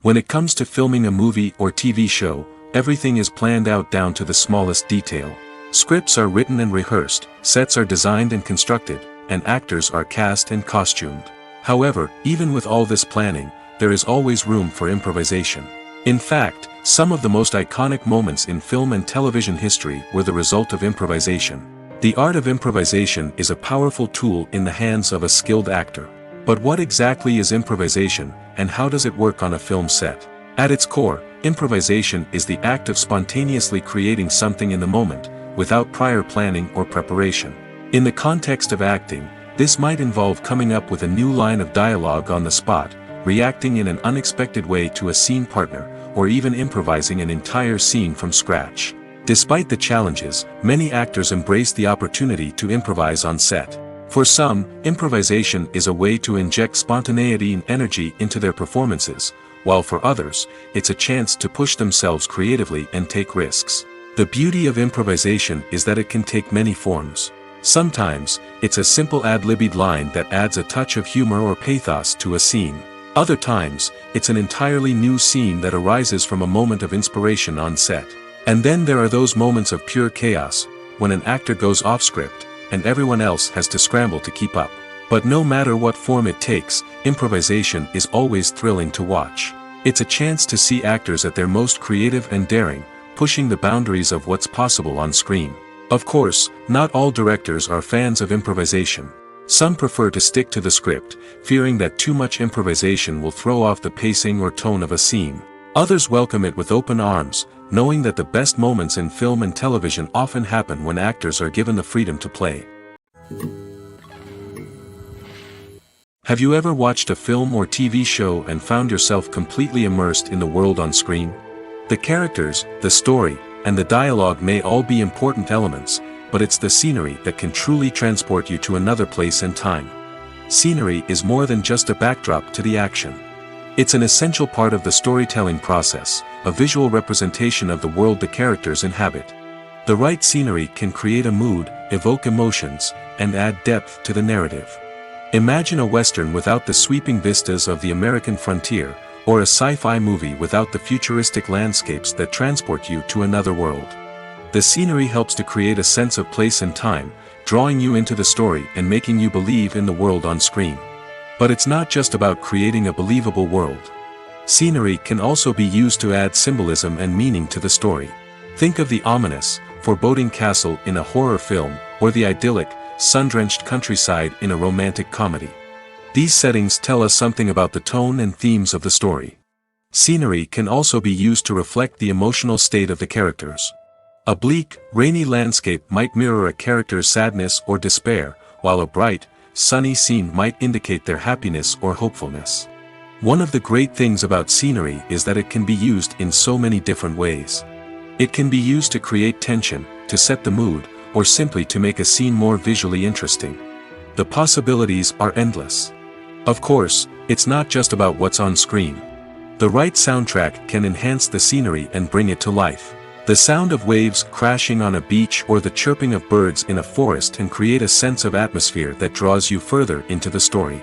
When it comes to filming a movie or TV show, everything is planned out down to the smallest detail. Scripts are written and rehearsed, sets are designed and constructed, and actors are cast and costumed. However, even with all this planning, there is always room for improvisation. In fact, some of the most iconic moments in film and television history were the result of improvisation. The art of improvisation is a powerful tool in the hands of a skilled actor. But what exactly is improvisation, and how does it work on a film set? At its core, improvisation is the act of spontaneously creating something in the moment, without prior planning or preparation. In the context of acting, this might involve coming up with a new line of dialogue on the spot, reacting in an unexpected way to a scene partner, or even improvising an entire scene from scratch. Despite the challenges, many actors embrace the opportunity to improvise on set. For some, improvisation is a way to inject spontaneity and energy into their performances, while for others, it's a chance to push themselves creatively and take risks. The beauty of improvisation is that it can take many forms. Sometimes, it's a simple ad-libbed line that adds a touch of humor or pathos to a scene. Other times, it's an entirely new scene that arises from a moment of inspiration on set. And then there are those moments of pure chaos, when an actor goes off script, and everyone else has to scramble to keep up. But no matter what form it takes, improvisation is always thrilling to watch. It's a chance to see actors at their most creative and daring, pushing the boundaries of what's possible on screen. Of course, not all directors are fans of improvisation. Some prefer to stick to the script, fearing that too much improvisation will throw off the pacing or tone of a scene. Others welcome it with open arms, knowing that the best moments in film and television often happen when actors are given the freedom to play. Have you ever watched a film or TV show and found yourself completely immersed in the world on screen? The characters, the story, and the dialogue may all be important elements, but it's the scenery that can truly transport you to another place and time. Scenery is more than just a backdrop to the action. It's an essential part of the storytelling process, a visual representation of the world the characters inhabit. The right scenery can create a mood, evoke emotions, and add depth to the narrative. Imagine a Western without the sweeping vistas of the American frontier, or a sci-fi movie without the futuristic landscapes that transport you to another world. The scenery helps to create a sense of place and time, drawing you into the story and making you believe in the world on screen. But it's not just about creating a believable world. Scenery can also be used to add symbolism and meaning to the story. Think of the ominous, foreboding castle in a horror film, or the idyllic, sun-drenched countryside in a romantic comedy. These settings tell us something about the tone and themes of the story. Scenery can also be used to reflect the emotional state of the characters. A bleak, rainy landscape might mirror a character's sadness or despair, while a bright, sunny scene might indicate their happiness or hopefulness. One of the great things about scenery is that it can be used in so many different ways. It can be used to create tension, to set the mood, or simply to make a scene more visually interesting. The possibilities are endless. Of course, it's not just about what's on screen. The right soundtrack can enhance the scenery and bring it to life. The sound of waves crashing on a beach or the chirping of birds in a forest can create a sense of atmosphere that draws you further into the story.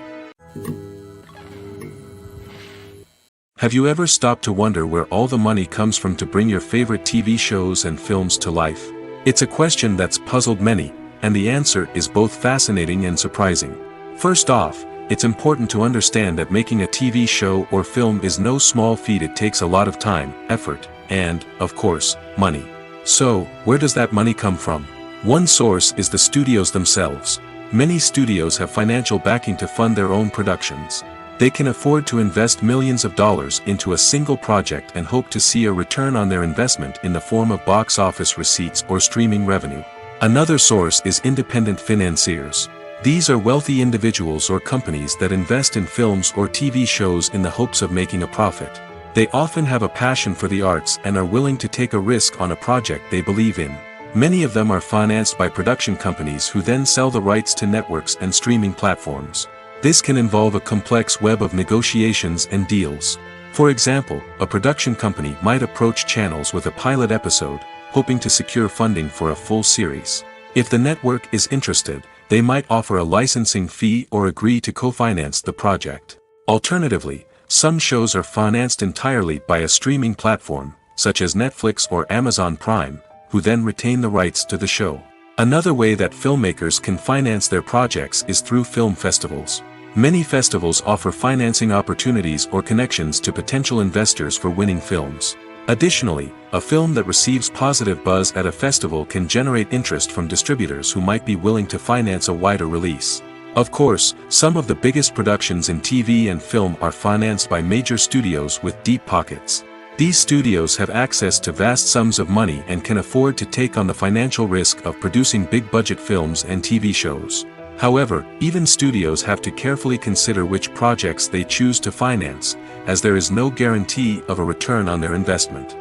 Have you ever stopped to wonder where all the money comes from to bring your favorite TV shows and films to life? It's a question that's puzzled many, and the answer is both fascinating and surprising. First off, it's important to understand that making a TV show or film is no small feat. It takes a lot of time, effort, and, of course, money. So, where does that money come from? One source is the studios themselves. Many studios have financial backing to fund their own productions. They can afford to invest millions of dollars into a single project and hope to see a return on their investment in the form of box office receipts or streaming revenue. Another source is independent financiers. These are wealthy individuals or companies that invest in films or TV shows in the hopes of making a profit. They often have a passion for the arts and are willing to take a risk on a project they believe in. Many of them are financed by production companies who then sell the rights to networks and streaming platforms. This can involve a complex web of negotiations and deals. For example, a production company might approach channels with a pilot episode, hoping to secure funding for a full series. If the network is interested, they might offer a licensing fee or agree to co-finance the project. Alternatively, some shows are financed entirely by a streaming platform, such as Netflix or Amazon Prime, who then retain the rights to the show. Another way that filmmakers can finance their projects is through film festivals. Many festivals offer financing opportunities or connections to potential investors for winning films. Additionally, a film that receives positive buzz at a festival can generate interest from distributors who might be willing to finance a wider release. Of course, some of the biggest productions in TV and film are financed by major studios with deep pockets. These studios have access to vast sums of money and can afford to take on the financial risk of producing big-budget films and TV shows. However, even studios have to carefully consider which projects they choose to finance, as there is no guarantee of a return on their investment.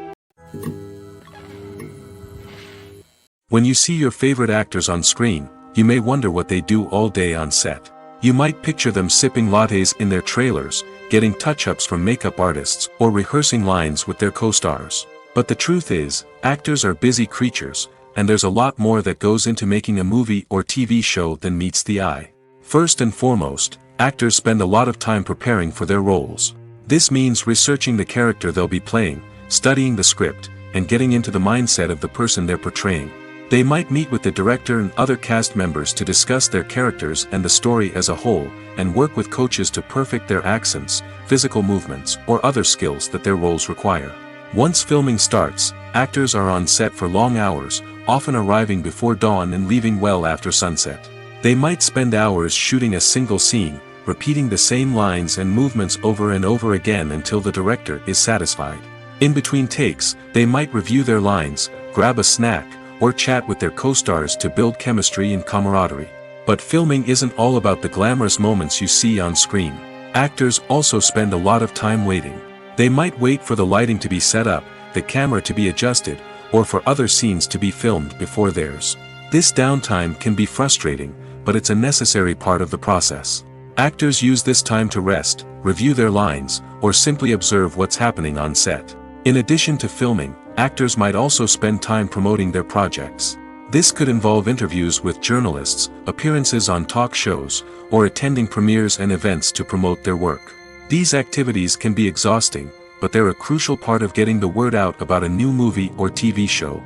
When you see your favorite actors on screen, you may wonder what they do all day on set. You might picture them sipping lattes in their trailers, getting touch-ups from makeup artists, or rehearsing lines with their co-stars. But the truth is, actors are busy creatures, and there's a lot more that goes into making a movie or TV show than meets the eye. First and foremost, actors spend a lot of time preparing for their roles. This means researching the character they'll be playing, studying the script, and getting into the mindset of the person they're portraying. They might meet with the director and other cast members to discuss their characters and the story as a whole, and work with coaches to perfect their accents, physical movements, or other skills that their roles require. Once filming starts, actors are on set for long hours, often arriving before dawn and leaving well after sunset. They might spend hours shooting a single scene, repeating the same lines and movements over and over again until the director is satisfied. In between takes, they might review their lines, grab a snack, or chat with their co-stars to build chemistry and camaraderie. But filming isn't all about the glamorous moments you see on screen. Actors also spend a lot of time waiting. They might wait for the lighting to be set up, the camera to be adjusted, or for other scenes to be filmed before theirs. This downtime can be frustrating, but it's a necessary part of the process. Actors use this time to rest, review their lines, or simply observe what's happening on set. In addition to filming, actors might also spend time promoting their projects. This could involve interviews with journalists, appearances on talk shows, or attending premieres and events to promote their work. These activities can be exhausting, but they're a crucial part of getting the word out about a new movie or TV show.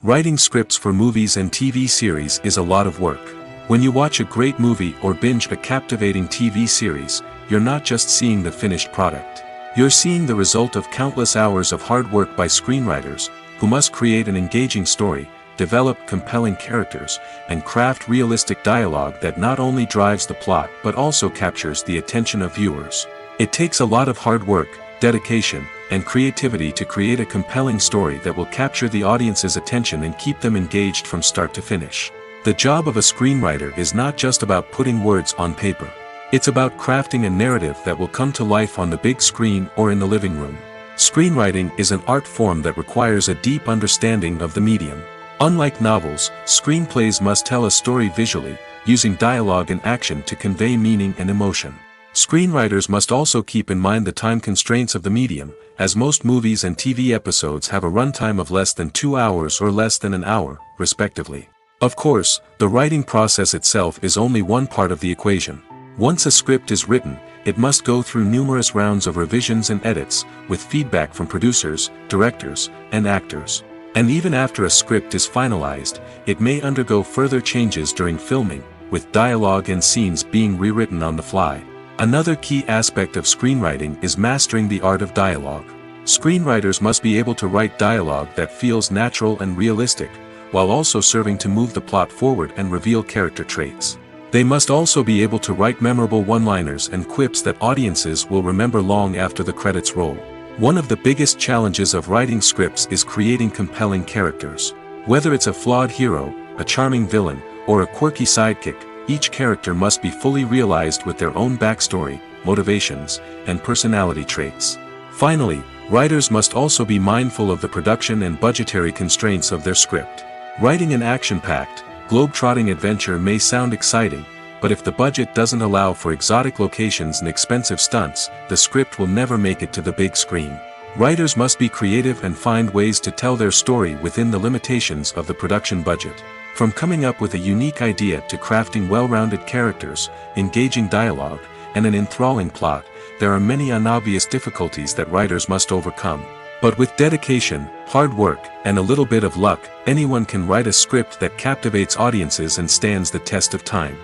Writing scripts for movies and TV series is a lot of work. When you watch a great movie or binge a captivating TV series, you're not just seeing the finished product. You're seeing the result of countless hours of hard work by screenwriters, who must create an engaging story, develop compelling characters, and craft realistic dialogue that not only drives the plot but also captures the attention of viewers. It takes a lot of hard work, dedication, and creativity to create a compelling story that will capture the audience's attention and keep them engaged from start to finish. The job of a screenwriter is not just about putting words on paper. It's about crafting a narrative that will come to life on the big screen or in the living room. Screenwriting is an art form that requires a deep understanding of the medium. Unlike novels, screenplays must tell a story visually, using dialogue and action to convey meaning and emotion. Screenwriters must also keep in mind the time constraints of the medium, as most movies and TV episodes have a runtime of less than 2 hours or less than an hour, respectively. Of course, the writing process itself is only one part of the equation. Once a script is written, it must go through numerous rounds of revisions and edits, with feedback from producers, directors, and actors. And even after a script is finalized, it may undergo further changes during filming, with dialogue and scenes being rewritten on the fly. Another key aspect of screenwriting is mastering the art of dialogue. Screenwriters must be able to write dialogue that feels natural and realistic, while also serving to move the plot forward and reveal character traits. They must also be able to write memorable one-liners and quips that audiences will remember long after the credits roll. One of the biggest challenges of writing scripts is creating compelling characters. Whether it's a flawed hero, a charming villain, or a quirky sidekick, each character must be fully realized with their own backstory, motivations, and personality traits. Finally, writers must also be mindful of the production and budgetary constraints of their script. Writing an action-packed, globe-trotting adventure may sound exciting, but if the budget doesn't allow for exotic locations and expensive stunts, the script will never make it to the big screen. Writers must be creative and find ways to tell their story within the limitations of the production budget. From coming up with a unique idea to crafting well-rounded characters, engaging dialogue, and an enthralling plot, there are many unobvious difficulties that writers must overcome. But with dedication, hard work, and a little bit of luck, anyone can write a script that captivates audiences and stands the test of time.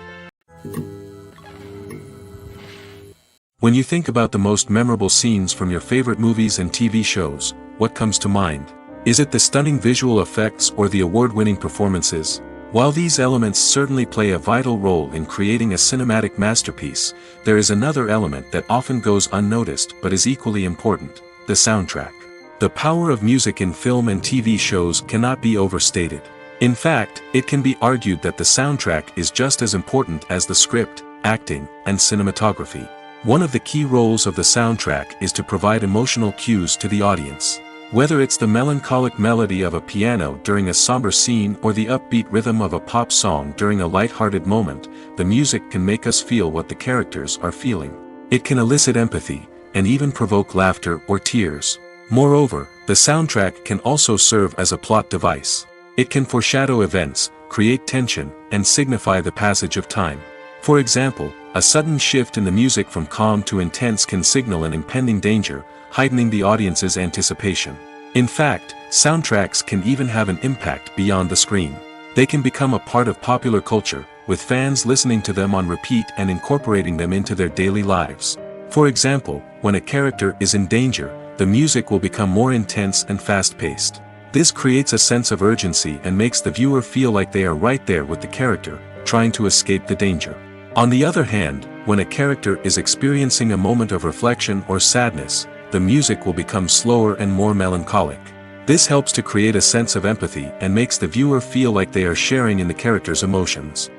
When you think about the most memorable scenes from your favorite movies and TV shows, what comes to mind? Is it the stunning visual effects or the award-winning performances? While these elements certainly play a vital role in creating a cinematic masterpiece, there is another element that often goes unnoticed but is equally important: the soundtrack. The power of music in film and TV shows cannot be overstated. In fact, it can be argued that the soundtrack is just as important as the script, acting, and cinematography. One of the key roles of the soundtrack is to provide emotional cues to the audience. Whether it's the melancholic melody of a piano during a somber scene or the upbeat rhythm of a pop song during a light-hearted moment, the music can make us feel what the characters are feeling. It can elicit empathy, and even provoke laughter or tears. Moreover, the soundtrack can also serve as a plot device. It can foreshadow events, create tension, and signify the passage of time. For example, a sudden shift in the music from calm to intense can signal an impending danger, heightening the audience's anticipation. In fact, soundtracks can even have an impact beyond the screen. They can become a part of popular culture, with fans listening to them on repeat and incorporating them into their daily lives. For example, when a character is in danger, the music will become more intense and fast-paced. This creates a sense of urgency and makes the viewer feel like they are right there with the character, trying to escape the danger. On the other hand, when a character is experiencing a moment of reflection or sadness, the music will become slower and more melancholic. This helps to create a sense of empathy and makes the viewer feel like they are sharing in the character's emotions.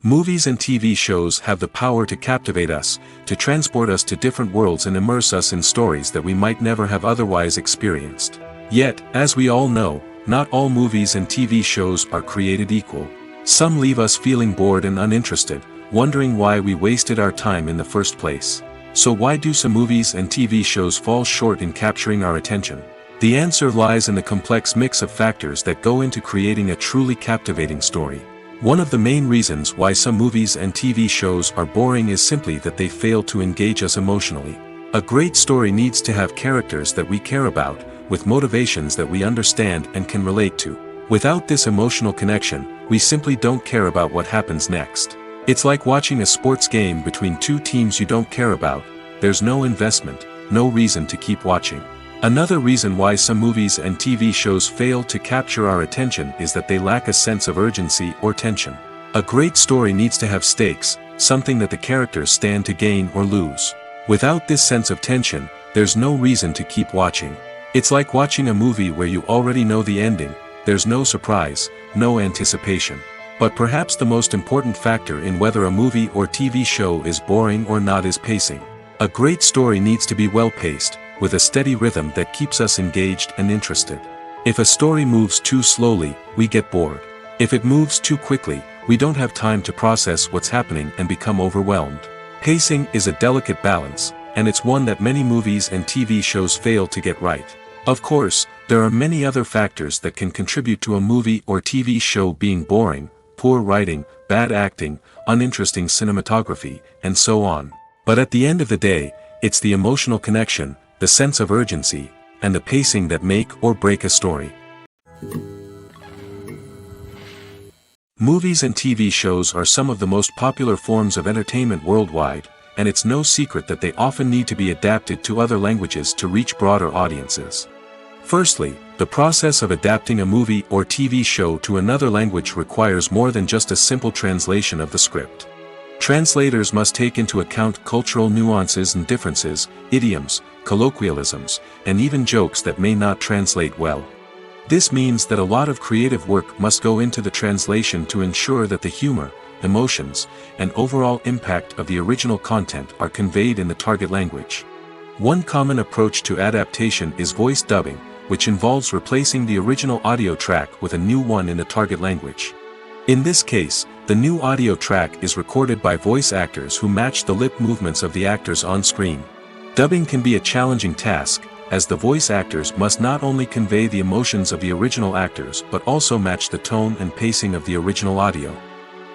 Movies and TV shows have the power to captivate us, to transport us to different worlds and immerse us in stories that we might never have otherwise experienced. Yet, as we all know, not all movies and TV shows are created equal. Some leave us feeling bored and uninterested, wondering why we wasted our time in the first place. So why do some movies and TV shows fall short in capturing our attention? The answer lies in the complex mix of factors that go into creating a truly captivating story. One of the main reasons why some movies and TV shows are boring is simply that they fail to engage us emotionally. A great story needs to have characters that we care about, with motivations that we understand and can relate to. Without this emotional connection, we simply don't care about what happens next. It's like watching a sports game between two teams you don't care about. There's no investment, no reason to keep watching. Another reason why some movies and TV shows fail to capture our attention is that they lack a sense of urgency or tension. A great story needs to have stakes, something that the characters stand to gain or lose. Without this sense of tension, there's no reason to keep watching. It's like watching a movie where you already know the ending. There's no surprise, no anticipation. But perhaps the most important factor in whether a movie or TV show is boring or not is pacing. A great story needs to be well-paced, with a steady rhythm that keeps us engaged and interested. If a story moves too slowly, we get bored. If it moves too quickly, we don't have time to process what's happening and become overwhelmed. Pacing is a delicate balance, and it's one that many movies and TV shows fail to get right. Of course, there are many other factors that can contribute to a movie or TV show being boring: poor writing, bad acting, uninteresting cinematography, and so on. But at the end of the day, it's the emotional connection, the sense of urgency, and the pacing that make or break a story. Movies and TV shows are some of the most popular forms of entertainment worldwide, and it's no secret that they often need to be adapted to other languages to reach broader audiences. Firstly, the process of adapting a movie or TV show to another language requires more than just a simple translation of the script. Translators must take into account cultural nuances and differences, idioms, colloquialisms, and even jokes that may not translate well. This means that a lot of creative work must go into the translation to ensure that the humor, emotions, and overall impact of the original content are conveyed in the target language. One common approach to adaptation is voice dubbing, which involves replacing the original audio track with a new one in the target language. In this case, the new audio track is recorded by voice actors who match the lip movements of the actors on screen. Dubbing can be a challenging task, as the voice actors must not only convey the emotions of the original actors but also match the tone and pacing of the original audio.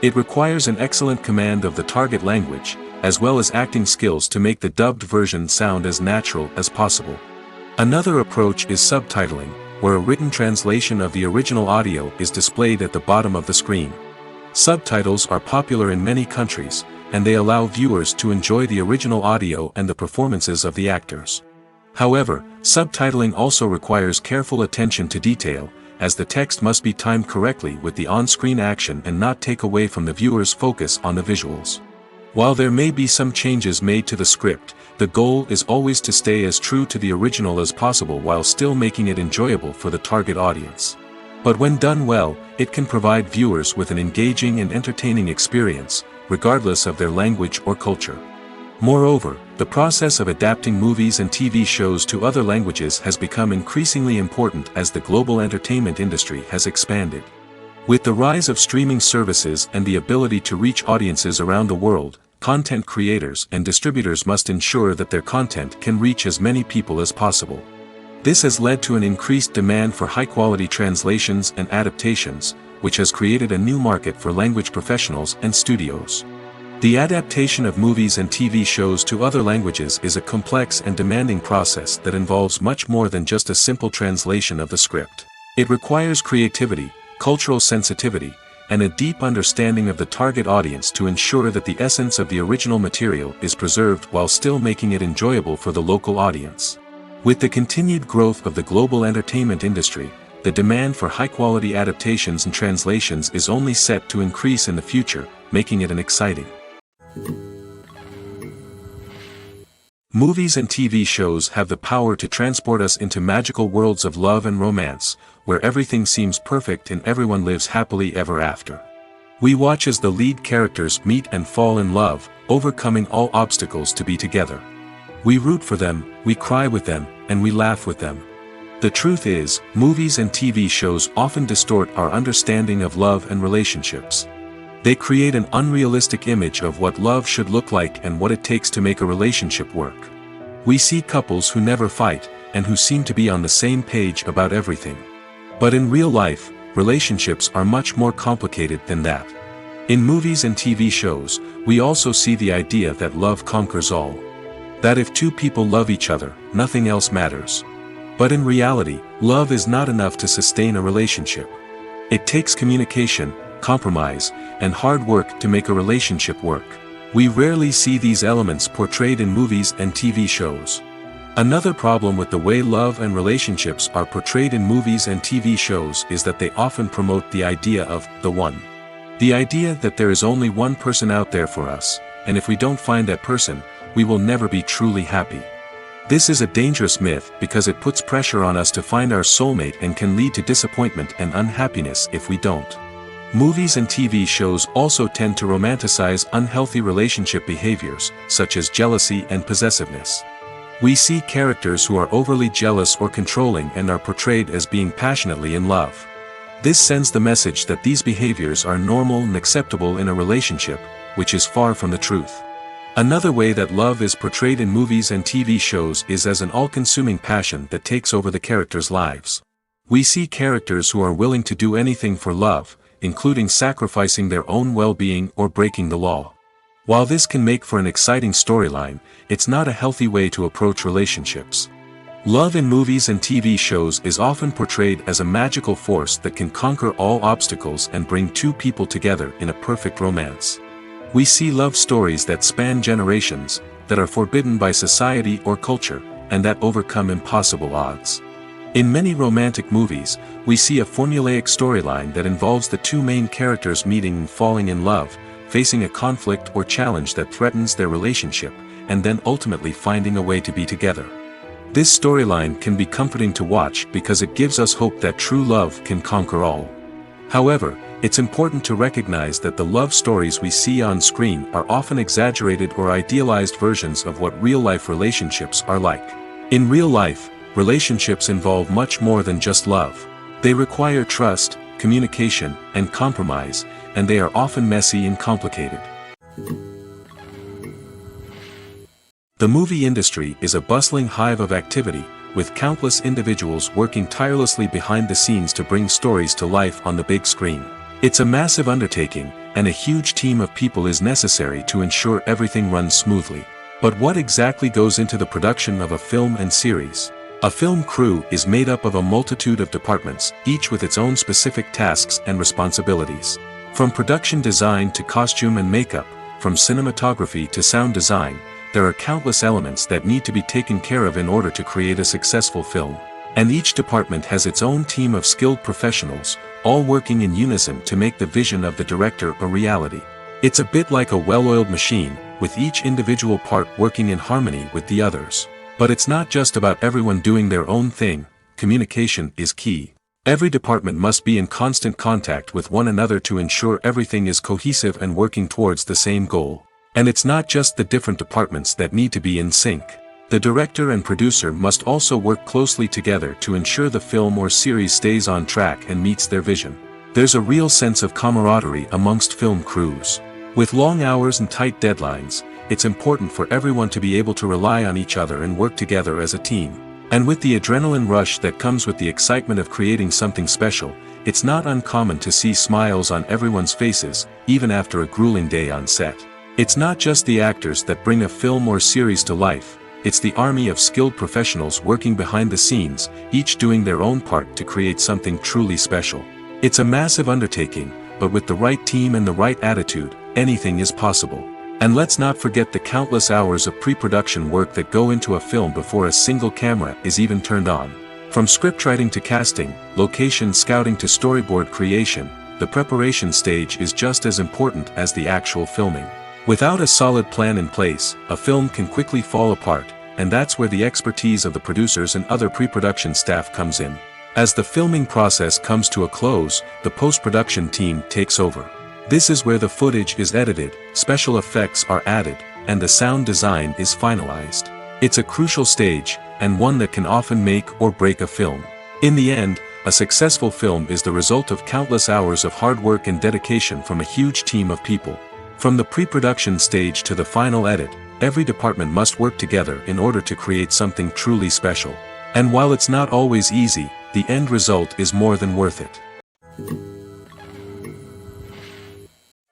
It requires an excellent command of the target language, as well as acting skills to make the dubbed version sound as natural as possible. Another approach is subtitling, where a written translation of the original audio is displayed at the bottom of the screen. Subtitles are popular in many countries, and they allow viewers to enjoy the original audio and the performances of the actors. However, subtitling also requires careful attention to detail, as the text must be timed correctly with the on-screen action and not take away from the viewer's focus on the visuals. While there may be some changes made to the script, the goal is always to stay as true to the original as possible while still making it enjoyable for the target audience. But when done well, it can provide viewers with an engaging and entertaining experience, regardless of their language or culture. Moreover, the process of adapting movies and TV shows to other languages has become increasingly important as the global entertainment industry has expanded. With the rise of streaming services and the ability to reach audiences around the world, content creators and distributors must ensure that their content can reach as many people as possible. This has led to an increased demand for high-quality translations and adaptations, which has created a new market for language professionals and studios. The adaptation of movies and TV shows to other languages is a complex and demanding process that involves much more than just a simple translation of the script. It requires creativity, cultural sensitivity, and a deep understanding of the target audience to ensure that the essence of the original material is preserved while still making it enjoyable for the local audience. With the continued growth of the global entertainment industry, the demand for high-quality adaptations and translations is only set to increase in the future, making it an exciting. Movies and TV shows have the power to transport us into magical worlds of love and romance, where everything seems perfect and everyone lives happily ever after. We watch as the lead characters meet and fall in love, overcoming all obstacles to be together. We root for them, we cry with them, and we laugh with them. The truth is, movies and TV shows often distort our understanding of love and relationships. They create an unrealistic image of what love should look like and what it takes to make a relationship work. We see couples who never fight, and who seem to be on the same page about everything. But in real life, relationships are much more complicated than that. In movies and TV shows, we also see the idea that love conquers all. That if two people love each other, nothing else matters. But in reality, love is not enough to sustain a relationship. It takes communication, compromise, and hard work to make a relationship work. We rarely see these elements portrayed in movies and TV shows. Another problem with the way love and relationships are portrayed in movies and TV shows is that they often promote the idea of the one. The idea that there is only one person out there for us, and if we don't find that person, we will never be truly happy. This is a dangerous myth because it puts pressure on us to find our soulmate and can lead to disappointment and unhappiness if we don't. Movies and TV shows also tend to romanticize unhealthy relationship behaviors, such as jealousy and possessiveness. We see characters who are overly jealous or controlling and are portrayed as being passionately in love. This sends the message that these behaviors are normal and acceptable in a relationship, which is far from the truth. Another way that love is portrayed in movies and TV shows is as an all-consuming passion that takes over the characters' lives. We see characters who are willing to do anything for love, including sacrificing their own well-being or breaking the law. While this can make for an exciting storyline, it's not a healthy way to approach relationships. Love in movies and TV shows is often portrayed as a magical force that can conquer all obstacles and bring two people together in a perfect romance. We see love stories that span generations, that are forbidden by society or culture, and that overcome impossible odds. In many romantic movies, we see a formulaic storyline that involves the two main characters meeting and falling in love, facing a conflict or challenge that threatens their relationship, and then ultimately finding a way to be together. This storyline can be comforting to watch because it gives us hope that true love can conquer all. However, it's important to recognize that the love stories we see on screen are often exaggerated or idealized versions of what real-life relationships are like. In real life, relationships involve much more than just love. They require trust, communication, and compromise, and they are often messy and complicated. The movie industry is a bustling hive of activity, with countless individuals working tirelessly behind the scenes to bring stories to life on the big screen. It's a massive undertaking, and a huge team of people is necessary to ensure everything runs smoothly. But what exactly goes into the production of a film and series? A film crew is made up of a multitude of departments, each with its own specific tasks and responsibilities. From production design to costume and makeup, from cinematography to sound design, there are countless elements that need to be taken care of in order to create a successful film. And each department has its own team of skilled professionals, all working in unison to make the vision of the director a reality. It's a bit like a well-oiled machine, with each individual part working in harmony with the others. But it's not just about everyone doing their own thing. Communication is key. Every department must be in constant contact with one another to ensure everything is cohesive and working towards the same goal. And it's not just the different departments that need to be in sync. The director and producer must also work closely together to ensure the film or series stays on track and meets their vision. There's a real sense of camaraderie amongst film crews. With long hours and tight deadlines, it's important for everyone to be able to rely on each other and work together as a team. And with the adrenaline rush that comes with the excitement of creating something special, it's not uncommon to see smiles on everyone's faces, even after a grueling day on set. It's not just the actors that bring a film or series to life, it's the army of skilled professionals working behind the scenes, each doing their own part to create something truly special. It's a massive undertaking, but with the right team and the right attitude, anything is possible. And let's not forget the countless hours of pre-production work that go into a film before a single camera is even turned on. From scriptwriting to casting, location scouting to storyboard creation, the preparation stage is just as important as the actual filming. Without a solid plan in place, a film can quickly fall apart, and that's where the expertise of the producers and other pre-production staff comes in. As the filming process comes to a close, the post-production team takes over. This is where the footage is edited, special effects are added, and the sound design is finalized. It's a crucial stage, and one that can often make or break a film. In the end, a successful film is the result of countless hours of hard work and dedication from a huge team of people. From the pre-production stage to the final edit, every department must work together in order to create something truly special. And while it's not always easy, the end result is more than worth it.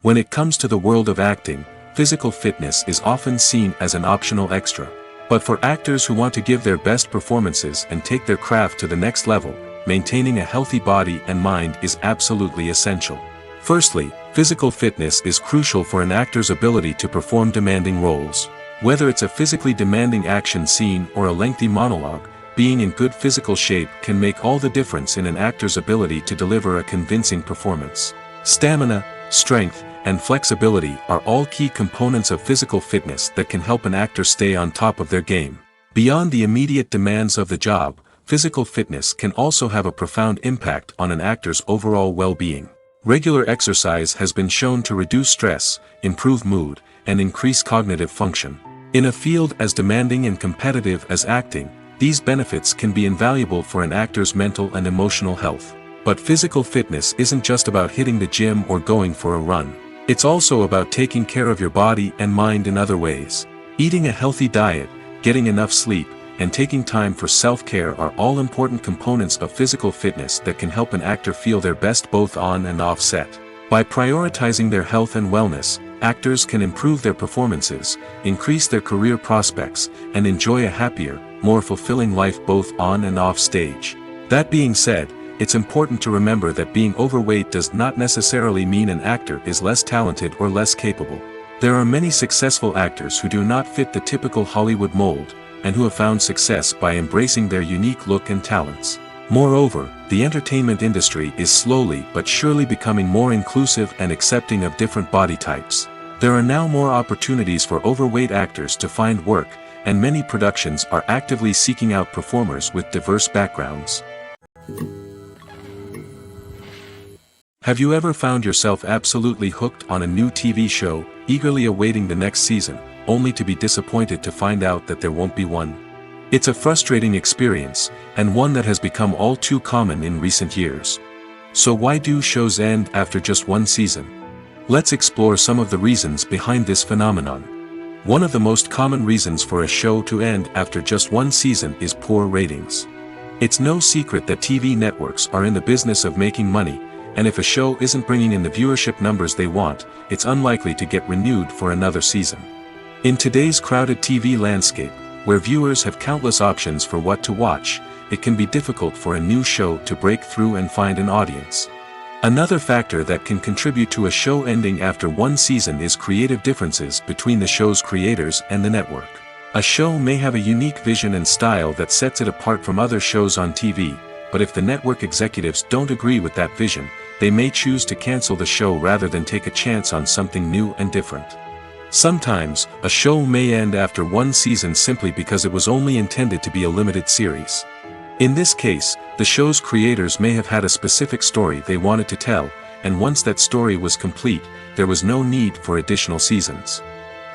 When it comes to the world of acting, physical fitness is often seen as an optional extra. But for actors who want to give their best performances and take their craft to the next level, maintaining a healthy body and mind is absolutely essential. Firstly, physical fitness is crucial for an actor's ability to perform demanding roles. Whether it's a physically demanding action scene or a lengthy monologue, being in good physical shape can make all the difference in an actor's ability to deliver a convincing performance. Stamina, strength, and flexibility are all key components of physical fitness that can help an actor stay on top of their game. Beyond the immediate demands of the job, physical fitness can also have a profound impact on an actor's overall well-being. Regular exercise has been shown to reduce stress, improve mood, and increase cognitive function. In a field as demanding and competitive as acting, these benefits can be invaluable for an actor's mental and emotional health. But physical fitness isn't just about hitting the gym or going for a run. It's also about taking care of your body and mind in other ways. Eating a healthy diet, getting enough sleep, and taking time for self-care are all important components of physical fitness that can help an actor feel their best both on and off set. By prioritizing their health and wellness, actors can improve their performances, increase their career prospects, and enjoy a happier, more fulfilling life both on and off stage. That being said, it's important to remember that being overweight does not necessarily mean an actor is less talented or less capable. There are many successful actors who do not fit the typical Hollywood mold, and who have found success by embracing their unique look and talents. Moreover, the entertainment industry is slowly but surely becoming more inclusive and accepting of different body types. There are now more opportunities for overweight actors to find work, and many productions are actively seeking out performers with diverse backgrounds. Have you ever found yourself absolutely hooked on a new TV show, eagerly awaiting the next season, only to be disappointed to find out that there won't be one? It's a frustrating experience, and one that has become all too common in recent years. So why do shows end after just one season? Let's explore some of the reasons behind this phenomenon. One of the most common reasons for a show to end after just one season is poor ratings. It's no secret that TV networks are in the business of making money, and if a show isn't bringing in the viewership numbers they want, it's unlikely to get renewed for another season. In today's crowded TV landscape, where viewers have countless options for what to watch, it can be difficult for a new show to break through and find an audience. Another factor that can contribute to a show ending after one season is creative differences between the show's creators and the network. A show may have a unique vision and style that sets it apart from other shows on TV, but if the network executives don't agree with that vision, they may choose to cancel the show rather than take a chance on something new and different. Sometimes, a show may end after one season simply because it was only intended to be a limited series. In this case, the show's creators may have had a specific story they wanted to tell, and once that story was complete, there was no need for additional seasons.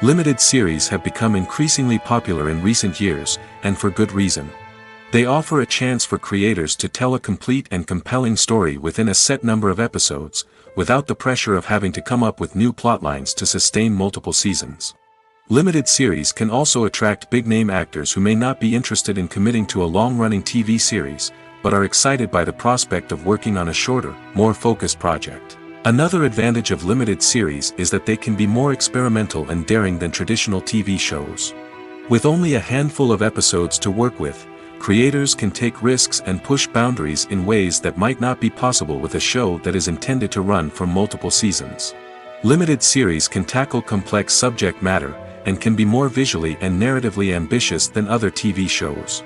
Limited series have become increasingly popular in recent years, and for good reason. They offer a chance for creators to tell a complete and compelling story within a set number of episodes, without the pressure of having to come up with new plotlines to sustain multiple seasons. Limited series can also attract big-name actors who may not be interested in committing to a long-running TV series, but are excited by the prospect of working on a shorter, more focused project. Another advantage of limited series is that they can be more experimental and daring than traditional TV shows. With only a handful of episodes to work with, creators can take risks and push boundaries in ways that might not be possible with a show that is intended to run for multiple seasons. Limited series can tackle complex subject matter, and can be more visually and narratively ambitious than other TV shows.